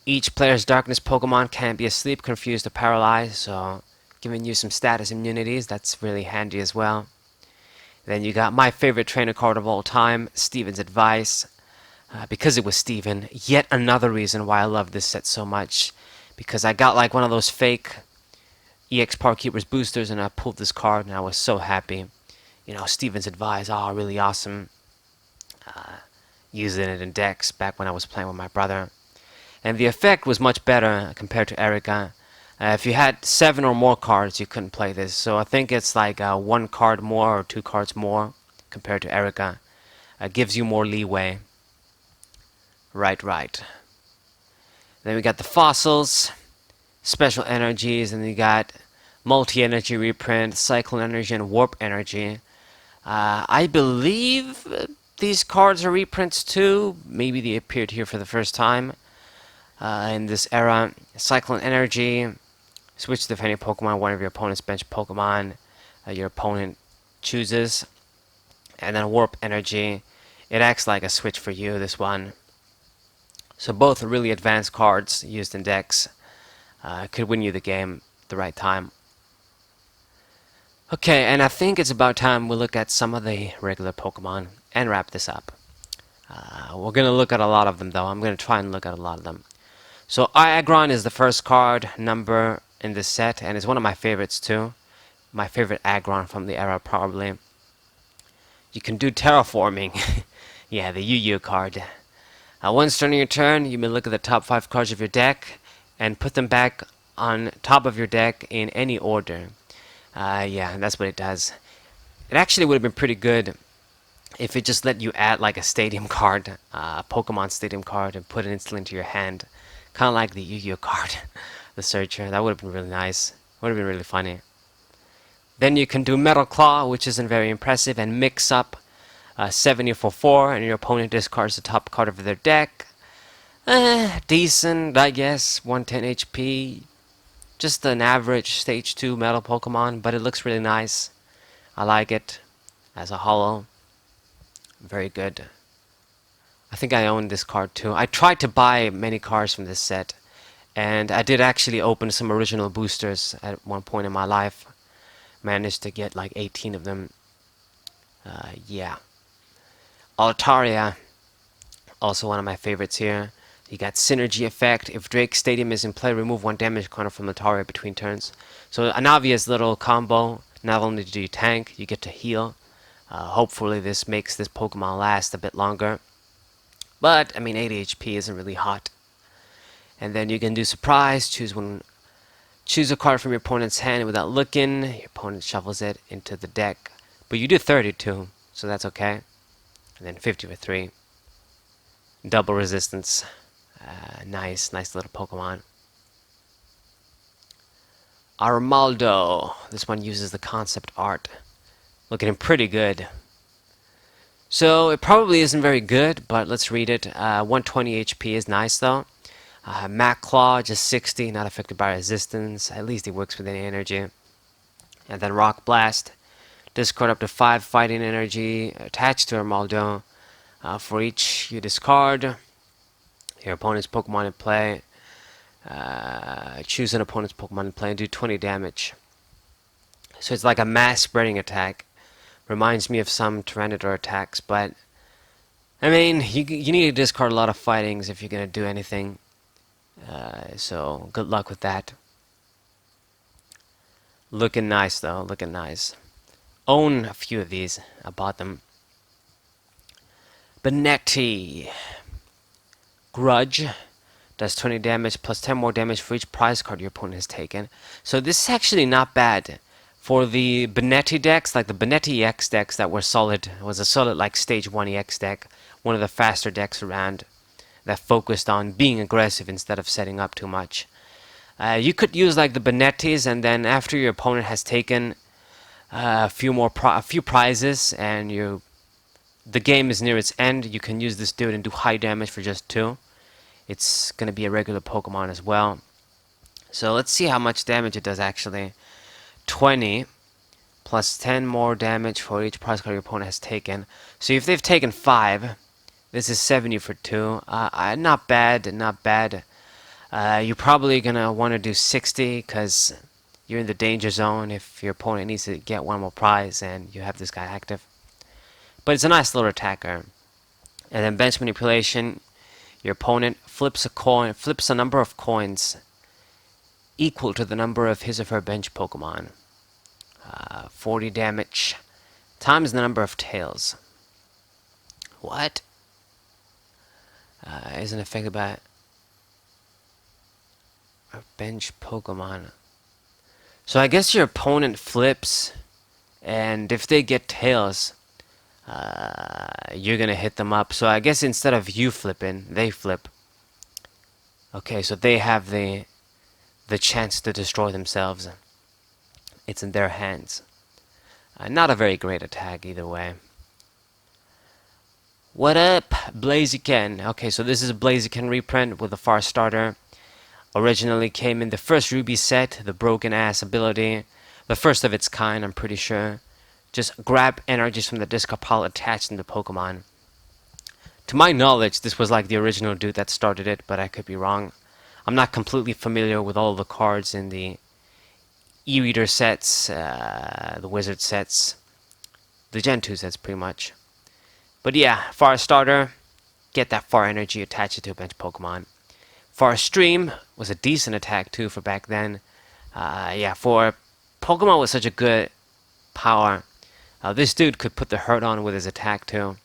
Each player's darkness Pokemon can't be asleep, confused, or paralyzed, so giving you some status immunities, that's really handy as well. Then you got my favorite trainer card of all time, Steven's Advice. Because it was Steven, yet another reason why I love this set so much. Because I got like one of those fake EX Power Keepers boosters and I pulled this card and I was so happy. You know, Steven's Advice, oh, really awesome. Using it in decks back when I was playing with my brother. And the effect was much better compared to Erica. If you had 7 or more cards, you couldn't play this. So I think it's like 1 card more or 2 cards more compared to Erica. Gives you more leeway. Right. Then we got the fossils, special energies, and you got multi-energy reprint, cyclone energy, and warp energy. I believe these cards are reprints too. Maybe they appeared here for the first time in this era. Cyclone energy, switch to defending Pokemon, one of your opponent's bench Pokemon your opponent chooses. And then warp energy, it acts like a switch for you, this one. So both are really advanced cards used in decks. Could win you the game at the right time. Okay, and I think it's about time we look at some of the regular Pokemon and wrap this up. We're going to look at a lot of them, though. I'm going to try and look at a lot of them. So Aggron is the first card number in this set, and it's one of my favorites, too. My favorite Aggron from the era, probably. You can do terraforming. Yeah, the Yu-Yu card. Once during your turn, you may look at the top 5 cards of your deck and put them back on top of your deck in any order. Yeah, that's what it does. It actually would have been pretty good if it just let you add like a stadium card, a Pokemon stadium card, and put it instantly into your hand. Kind of like the Yu-Gi-Oh card, the Searcher. That would have been really nice. Would have been really funny. Then you can do Metal Claw, which isn't very impressive, and mix up 70 for 4, and your opponent discards the top card of their deck. Decent, I guess. 110 HP. Just an average Stage 2 Metal Pokemon, but it looks really nice. I like it as a holo. Very good. I think I own this card too. I tried to buy many cards from this set, and I did actually open some original boosters at one point in my life. Managed to get like 18 of them. Yeah. Altaria, also one of my favorites here. You got Synergy Effect. If Drake Stadium is in play, remove 1 damage counter from Altaria between turns. So an obvious little combo. Not only do you tank, you get to heal. Hopefully this makes this Pokemon last a bit longer. But, I mean, 80 HP isn't really hot. And then you can do Surprise. Choose a card from your opponent's hand without looking. Your opponent shuffles it into the deck. But you do 32, so that's okay. And then 50 for 3. Double resistance. Nice little Pokemon. Armaldo. This one uses the concept art. Looking pretty good. So it probably isn't very good, but let's read it. 120 HP is nice though. Mac Claw, just 60, not affected by resistance. At least it works with any energy. And then Rock Blast. Discard up to 5 fighting energy attached to Armaldo. For each you discard your opponent's Pokemon in play. Choose an opponent's Pokemon in play and do 20 damage. So it's like a mass spreading attack. Reminds me of some Tyranitar attacks, but I mean, you need to discard a lot of fightings if you're gonna do anything. So good luck with that. Looking nice though, looking nice. Own a few of these. I bought them. Benetti. Grudge. Does 20 damage plus 10 more damage for each prize card your opponent has taken. So this is actually not bad. For the Benetti decks, like the Benetti EX decks that were solid, was a solid like Stage 1 EX deck, one of the faster decks around that focused on being aggressive instead of setting up too much. You could use like the Benettis, and then after your opponent has taken a few prizes and the game is near its end, you can use this dude and do high damage for just 2. It's going to be a regular Pokemon as well. So let's see how much damage it does actually. 20 plus 10 more damage for each prize card your opponent has taken. So if they've taken 5, this is 70 for 2. Not bad, not bad. You're probably going to want to do 60 because you're in the danger zone if your opponent needs to get one more prize and you have this guy active. But it's a nice little attacker. And then bench manipulation. Your opponent flips a number of coins equal to the number of his or her bench Pokemon. 40 damage times the number of tails. What? Isn't affected by a bench Pokemon. So I guess your opponent flips, and if they get tails, you're gonna hit them up. So I guess instead of you flipping, they flip. Okay, so they have the chance to destroy themselves. It's in their hands. Not a very great attack either way. What up, Blaziken? Okay, so this is a Blaziken reprint with a Far Starter. Originally came in the first Ruby set, the broken ass ability. The first of its kind, I'm pretty sure. Just grab energies from the discard pile, attach them to Pokemon. To my knowledge, this was like the original dude that started it, but I could be wrong. I'm not completely familiar with all of the cards in the e-reader sets, the wizard sets, the Gen 2 sets pretty much. But yeah, Far Starter, get that Far Energy, attach it to a bench Pokemon. Far Stream was a decent attack too for back then. Yeah, for Pokemon with such a good power, this dude could put the hurt on with his attack too.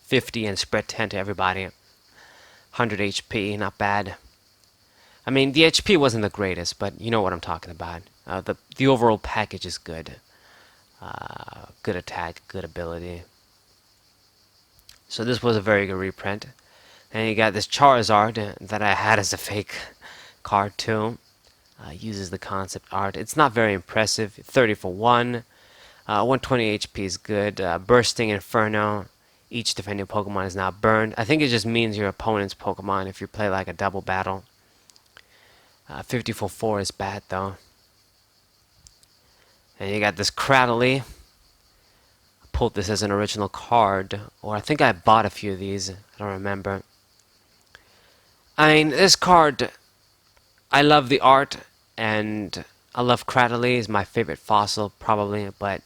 50 and spread 10 to everybody. 100 HP, not bad. I mean, the HP wasn't the greatest, but you know what I'm talking about. The overall package is good. Good attack, good ability. So this was a very good reprint. And you got this Charizard that I had as a fake card too. Uses the concept art. It's not very impressive. 30 for 1. 120 HP is good. Bursting Inferno. Each defending Pokemon is now burned. I think it just means your opponent's Pokemon if you play like a double battle. 50 for 4 is bad though. And you got this Cradily. I pulled this as an original card. Or I think I bought a few of these. I don't remember. I mean, this card, I love the art, and I love Cradily. Is my favorite fossil, probably, but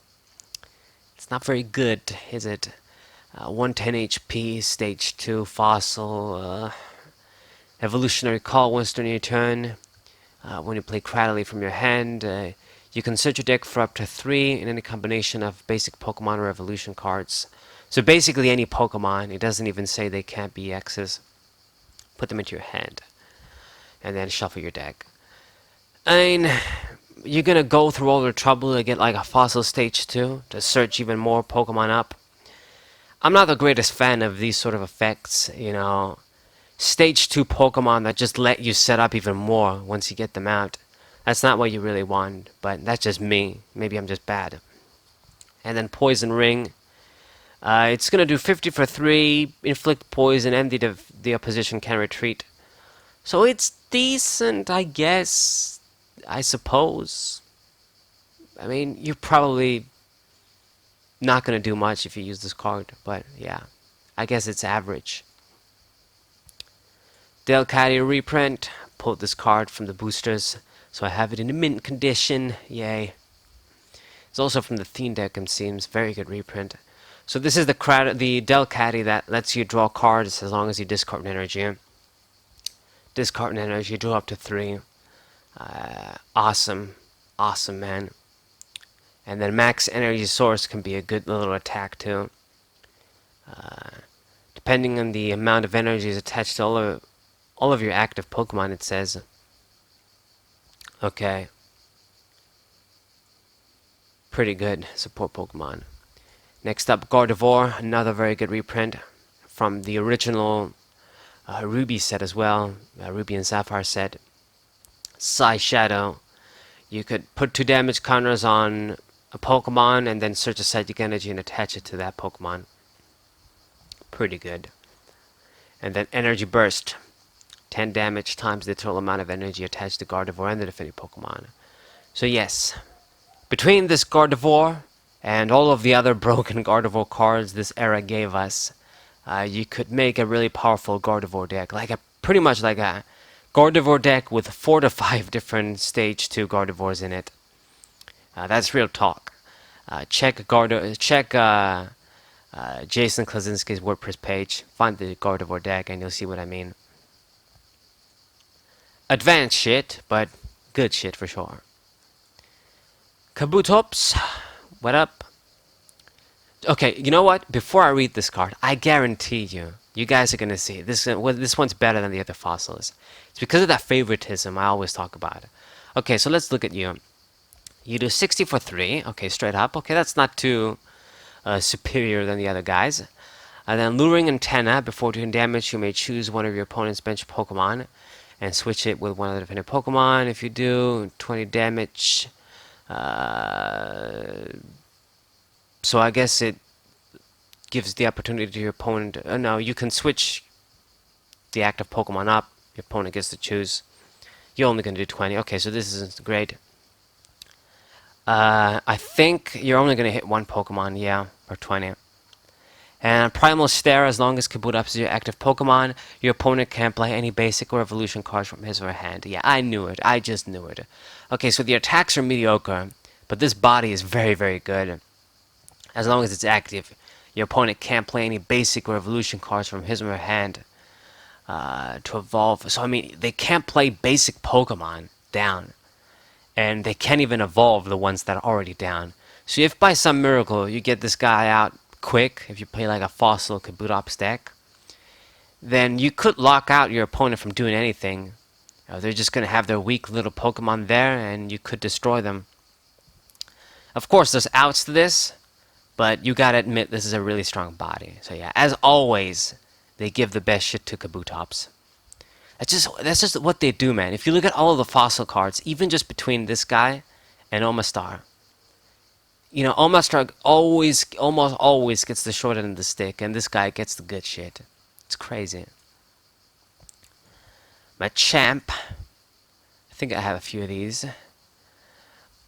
it's not very good, is it? 110 HP, Stage 2 fossil, Evolutionary Call once during your turn. When you play Cradily from your hand, you can search your deck for up to 3 in any combination of basic Pokemon or evolution cards. So basically any Pokemon. It doesn't even say they can't be X's. Put them into your hand, and then shuffle your deck. I mean, you're gonna go through all the trouble to get like a fossil Stage 2 to search even more Pokemon up. I'm not the greatest fan of these sort of effects, you know. Stage 2 Pokemon that just let you set up even more once you get them out. That's not what you really want, but that's just me. Maybe I'm just bad. And then Poison Ring. It's gonna do 50 for 3, inflict poison, and the opposition can retreat. So it's decent, I guess. I suppose. I mean, you're probably not gonna do much if you use this card, but yeah, I guess it's average. Delcatty reprint. Pulled this card from the boosters, so I have it in a mint condition. Yay! It's also from the theme deck, it seems. Very good reprint. So this is the Delcatty that lets you draw cards as long as you discard an energy. Discard an energy, draw up to 3. Awesome. Awesome, man. And then max energy source can be a good little attack too. Depending on the amount of energies attached to all of your active Pokemon, it says. Okay. Pretty good support Pokemon. Next up, Gardevoir, another very good reprint from the original Ruby set as well, Ruby and Sapphire set. Psy Shadow. You could put 2 damage counters on a Pokemon and then search a psychic energy and attach it to that Pokemon. Pretty good. And then Energy Burst. 10 damage times the total amount of energy attached to Gardevoir and the defending Pokemon. So yes, between this Gardevoir and all of the other broken Gardevoir cards this era gave us, you could make a really powerful Gardevoir deck, pretty much like a Gardevoir deck with 4 to 5 different Stage 2 Gardevoirs in it. That's real talk. Check Jason Klaczynski's WordPress page, find the Gardevoir deck, and you'll see what I mean. Advanced shit, but good shit for sure. Kabutops, what up? Okay, you know what? Before I read this card, I guarantee you guys are gonna see this one's better than the other fossils. It's because of that favoritism I always talk about. Okay, so let's look at you. You do 60 for 3. Okay, straight up. Okay, that's not too superior than the other guys. And then Luring Antenna. Before doing damage, you may choose one of your opponent's bench Pokemon and switch it with one of the defending Pokemon. If you do 20 damage, so I guess it gives the opportunity to your opponent. No, you can switch the active Pokemon up. Your opponent gets to choose. You're only going to do 20. Okay, so this isn't great. I think you're only going to hit 1 Pokemon, yeah, or 20. And Primal Stare, as long as Kabutops is your active Pokemon, your opponent can't play any basic or evolution cards from his or her hand. Yeah, I knew it. I just knew it. Okay, so the attacks are mediocre, but this body is very, very good. As long as it's active, your opponent can't play any basic or evolution cards from his or her hand to evolve. So, I mean, they can't play basic Pokemon down. And they can't even evolve the ones that are already down. So if by some miracle you get this guy out quick, if you play like a fossil Kabutops deck, then you could lock out your opponent from doing anything. They're just going to have their weak little Pokemon there, and you could destroy them. Of course, there's outs to this, but you gotta admit this is a really strong body. So yeah, as always, they give the best shit to Kabutops. That's just what they do, man. If you look at all of the fossil cards, even just between this guy and Omastar, you know, Omastar almost always gets the short end of the stick, and this guy gets the good shit. It's crazy. Machamp. I think I have a few of these.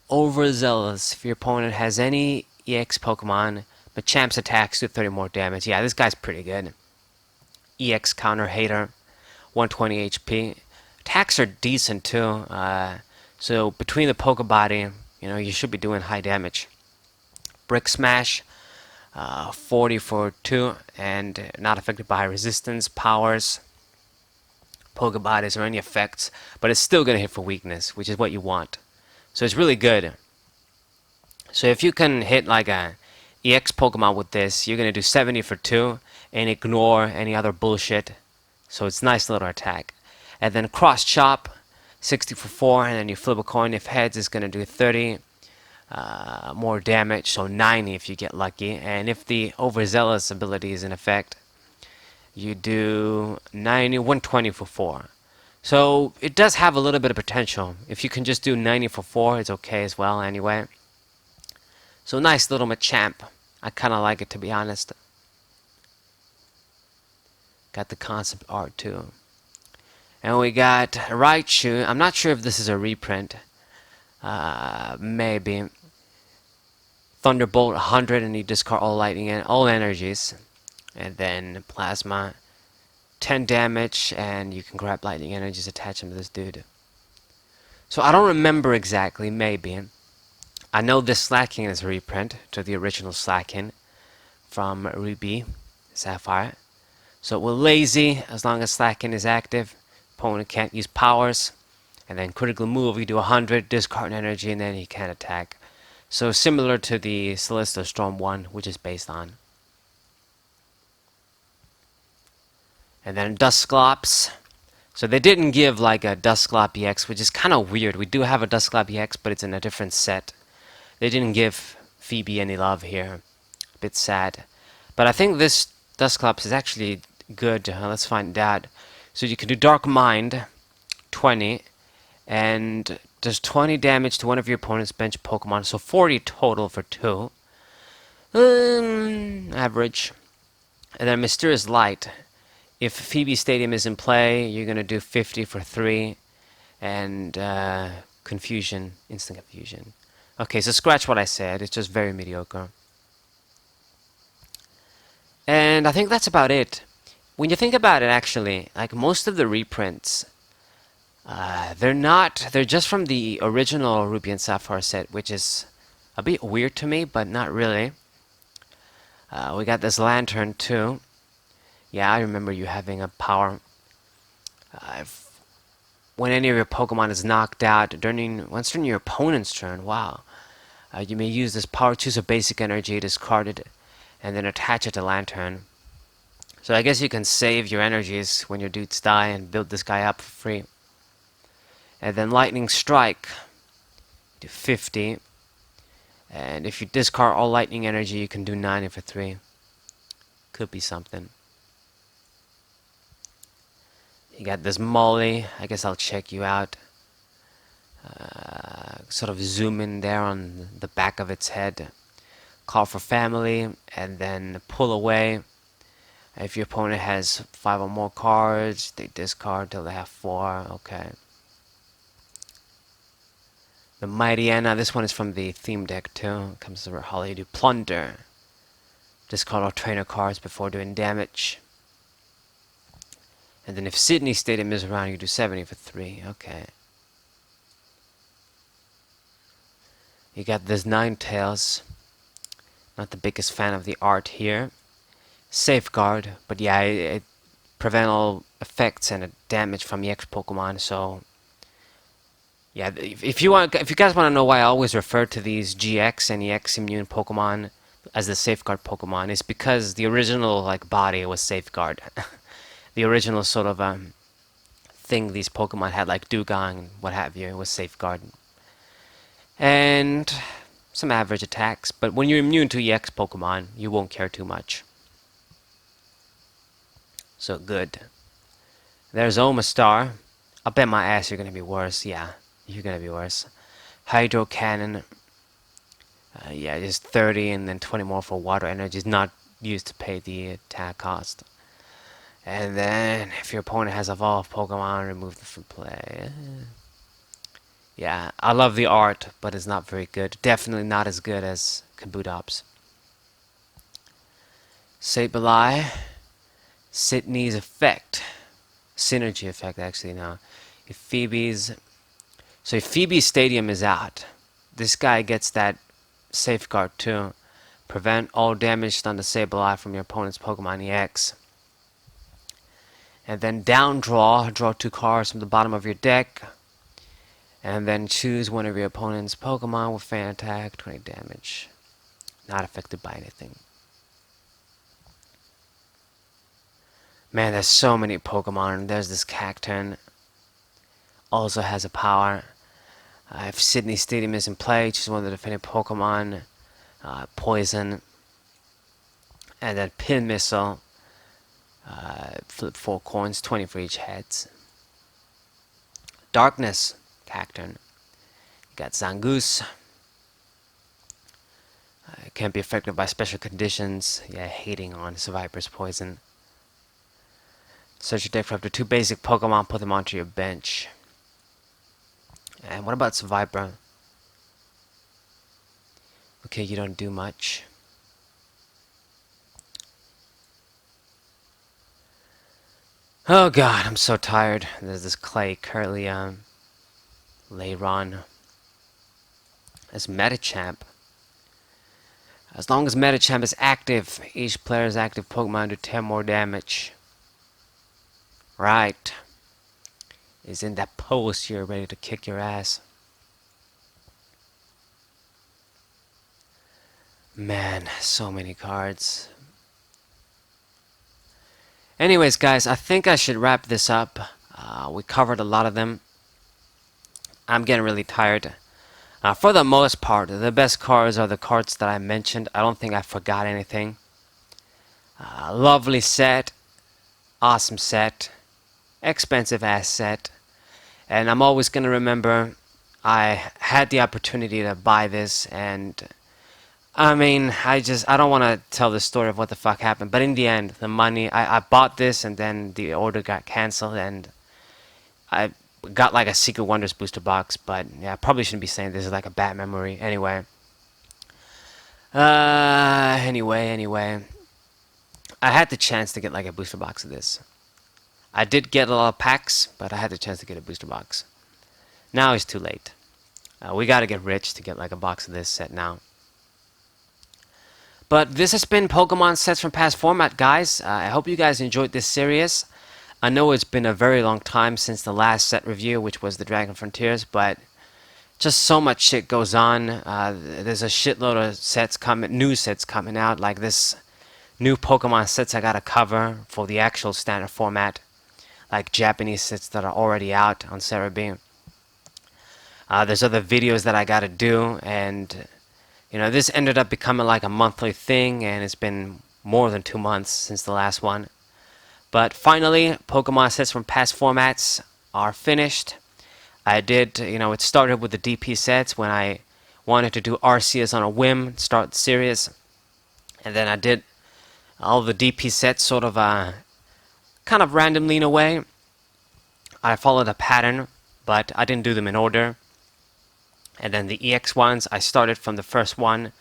Overzealous. If your opponent has any EX Pokemon, Machamp's attacks do 30 more damage. Yeah, this guy's pretty good. EX counter hater. 120 HP. Attacks are decent too. So between the Pokebody, you know, you should be doing high damage. Brick Smash, 40 for 2, and not affected by resistance, powers, Pokebodies, or any effects, but it's still going to hit for weakness, which is what you want. So it's really good. So if you can hit like a EX Pokemon with this, you're going to do 70 for 2 and ignore any other bullshit. So it's a nice little attack. And then Cross Chop, 60 for 4, and then you flip a coin. If heads, it's going to do 30 more damage, so 90 if you get lucky. And if the Overzealous ability is in effect, you do 120 for 4. So it does have a little bit of potential. If you can just do 90 for 4, it's okay as well anyway. So nice little Machamp. I kind of like it, to be honest. Got the concept art too. And we got Raichu. I'm not sure if this is a reprint. Maybe. Thunderbolt 100, and you discard all lightning and all energies. And then Plasma, 10 damage, and you can grab lightning energies, attach them to this dude. So I don't remember exactly, maybe. I know this Slaking is a reprint to the original Slaking from Ruby Sapphire. So we're lazy as long as Slaking is active. Opponent can't use powers. And then critical move, you do 100, discard energy, and then he can't attack. So similar to the Celestial Storm 1, which is based on. And then Dusclops. So they didn't give like a Dusclop EX, which is kind of weird. We do have a Dusclop EX, but it's in a different set. They didn't give Phoebe any love here. A bit sad. But I think this Dusclops is actually good. Let's find out. So you can do Dark Mind, 20, and does 20 damage to one of your opponent's bench Pokemon. So 40 total for 2. Average. And then Mysterious Light. If Phoebe Stadium is in play, you're going to do 50 for 3. And Confusion, Instant Confusion. Okay, so scratch what I said. It's just very mediocre. And I think that's about it. When you think about it, actually, like most of the reprints, they're just from the original Ruby and Sapphire set, which is a bit weird to me, but not really. We got this Lantern too. Yeah, I remember you having a power. When any of your Pokemon is knocked out, once during your opponent's turn, wow. You may use this power, choose a basic energy, discard it, and then attach it to Lantern. So I guess you can save your energies when your dudes die and build this guy up for free. And then Lightning Strike, do 50. And if you discard all lightning energy, you can do 90 for 3. Could be something. You got this Molly. I guess I'll check you out. Sort of zoom in there on the back of its head. Call for family, and then pull away. If your opponent has 5 or more cards, they discard till they have 4. Okay. The Mighty Anna, this one is from the theme deck too. Comes to Holly, you do Plunder. Discard all trainer cards before doing damage. And then if Sydney Stadium is around, you do 70 for 3. Okay. You got this Ninetales. Not the biggest fan of the art here. Safeguard, but yeah, it prevent all effects and damage from EX Pokemon. So yeah, if you guys want to know why I always refer to these GX and EX immune Pokemon as the Safeguard Pokemon, it's because the original like body was Safeguard. The original sort of thing these Pokemon had, like Dugong and what have you, was Safeguard. And some average attacks, but when you're immune to EX Pokemon, you won't care too much. So good. There's Omastar. I'll bet my ass you're gonna be worse. Yeah, you're gonna be worse. Hydro Cannon. Yeah, just 30 and then 20 more for water energy. Is not used to pay the attack cost. And then if your opponent has evolved Pokemon, remove them from play. Yeah, I love the art, but it's not very good. Definitely not as good as Kabutops. Sableye. Sydney's effect. Synergy effect, actually, now. If Phoebe's Stadium is out, this guy gets that Safeguard too. Prevent all damage done to Sableye from your opponent's Pokemon EX. And then down draw 2 cards from the bottom of your deck. And then choose one of your opponent's Pokemon with fan attack, 20 damage. Not affected by anything. Man, there's so many Pokemon. There's this Cacturn. Also has a power. If Sydney Stadium is in play, choose one of the defending Pokemon. Poison. And then Pin Missile. Flip 4 coins, 20 for each heads. Darkness, Cacturn. You got Zangoose. It can't be affected by special conditions. Yeah, hating on Survivor's Poison. Search your deck for up to 2 basic Pokemon, put them onto your bench. And what about Survivor? Okay, you don't do much. Oh god, I'm so tired. There's this Clay, currently Leiron. As Metachamp. As long as Metachamp is active, each player's active Pokemon do 10 more damage. Right. Is in that pose here, ready to kick your ass. Man, so many cards. Anyways, guys, I think I should wrap this up. We covered a lot of them. I'm getting really tired. For the most part, the best cards are the cards that I mentioned. I don't think I forgot anything. Lovely set. Awesome set. Expensive ass set. And I'm always going to remember I had the opportunity to buy this, and I mean, I don't want to tell the story of what the fuck happened, but in the end, the money, I bought this, and then the order got cancelled, and I got like a Secret Wonders booster box, but yeah, I probably shouldn't be saying this is like a bad memory. Anyway. Anyway. I had the chance to get like a booster box of this. I did get a lot of packs, but I had the chance to get a booster box. Now it's too late. We gotta get rich to get like a box of this set now. But this has been Pokemon Sets from Past Format, guys. I hope you guys enjoyed this series. I know it's been a very long time since the last set review, which was the Dragon Frontiers, but just so much shit goes on. There's a shitload of sets coming, new sets coming out, like this new Pokemon sets I gotta cover for the actual standard format, like Japanese sets that are already out on Cerebi. There's other videos that I gotta do, and you know, this ended up becoming like a monthly thing, and it's been more than 2 months since the last one. But finally, Pokemon Sets from Past Formats are finished. I did, you know, it started with the DP sets when I wanted to do Arceus on a whim, start the series. And then I did all the DP sets sort of kind of randomly in a way. I followed a pattern, but I didn't do them in order. And then the EX ones, I started from the first one,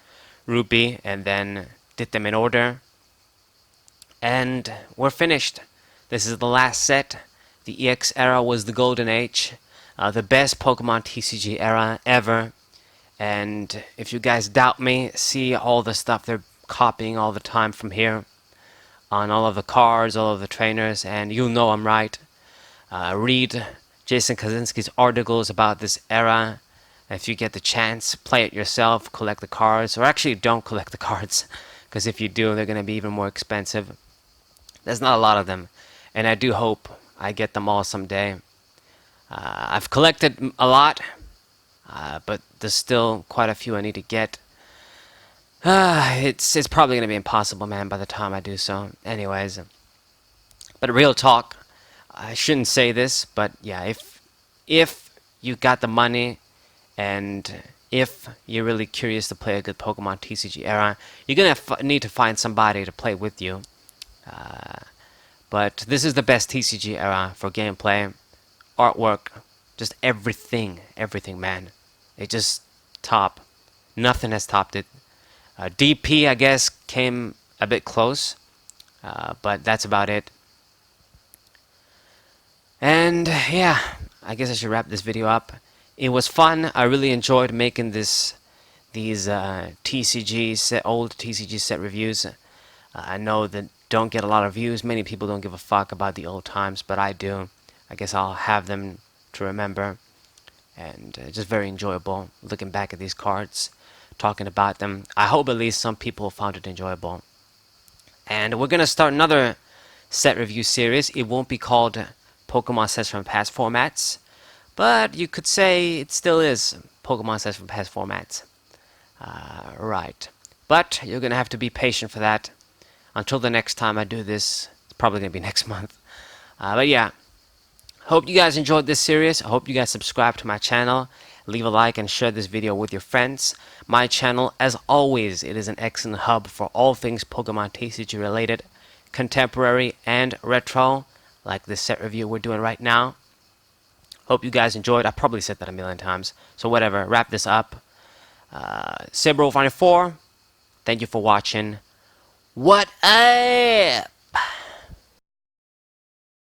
Ruby, and then did them in order. And we're finished. This is the last set. The EX era was the golden age. The best Pokemon TCG era ever. And if you guys doubt me, see all the stuff they're copying all the time from here. On all of the cards, all of the trainers, and you'll know I'm right. Read Jason Kaczynski's articles about this era. If you get the chance, play it yourself, collect the cards, or actually don't collect the cards, because if you do, they're going to be even more expensive. There's not a lot of them, and I do hope I get them all someday. I've collected a lot, but there's still quite a few I need to get. It's probably going to be impossible, man, by the time I do so. Anyways, but real talk, I shouldn't say this, but yeah, if you got the money, and if you're really curious to play a good Pokemon TCG era, you're going to need to find somebody to play with you. But this is the best TCG era for gameplay, artwork, just everything, man. It just top. Nothing has topped it. DP, I guess, came a bit close, but that's about it. And yeah, I guess I should wrap this video up. It was fun. I really enjoyed making these TCG set, old TCG set reviews. I know that don't get a lot of views. Many people don't give a fuck about the old times, but I do. I guess I'll have them to remember. And just very enjoyable looking back at these cards, talking about them. I hope at least some people found it enjoyable. And we're going to start another set review series. It won't be called Pokemon Sets from Past Formats, but you could say it still is Pokemon Sets from Past Formats. Right. But you're going to have to be patient for that. Until the next time I do this, it's probably going to be next month. But yeah, hope you guys enjoyed this series. I hope you guys subscribe to my channel. Leave a like and share this video with your friends. My channel, as always, it is an excellent hub for all things Pokemon TCG related, contemporary and retro. like this set review we're doing right now. Hope you guys enjoyed. I probably said that a million times. So whatever, wrap this up. Saber 94, thank you for watching. What up?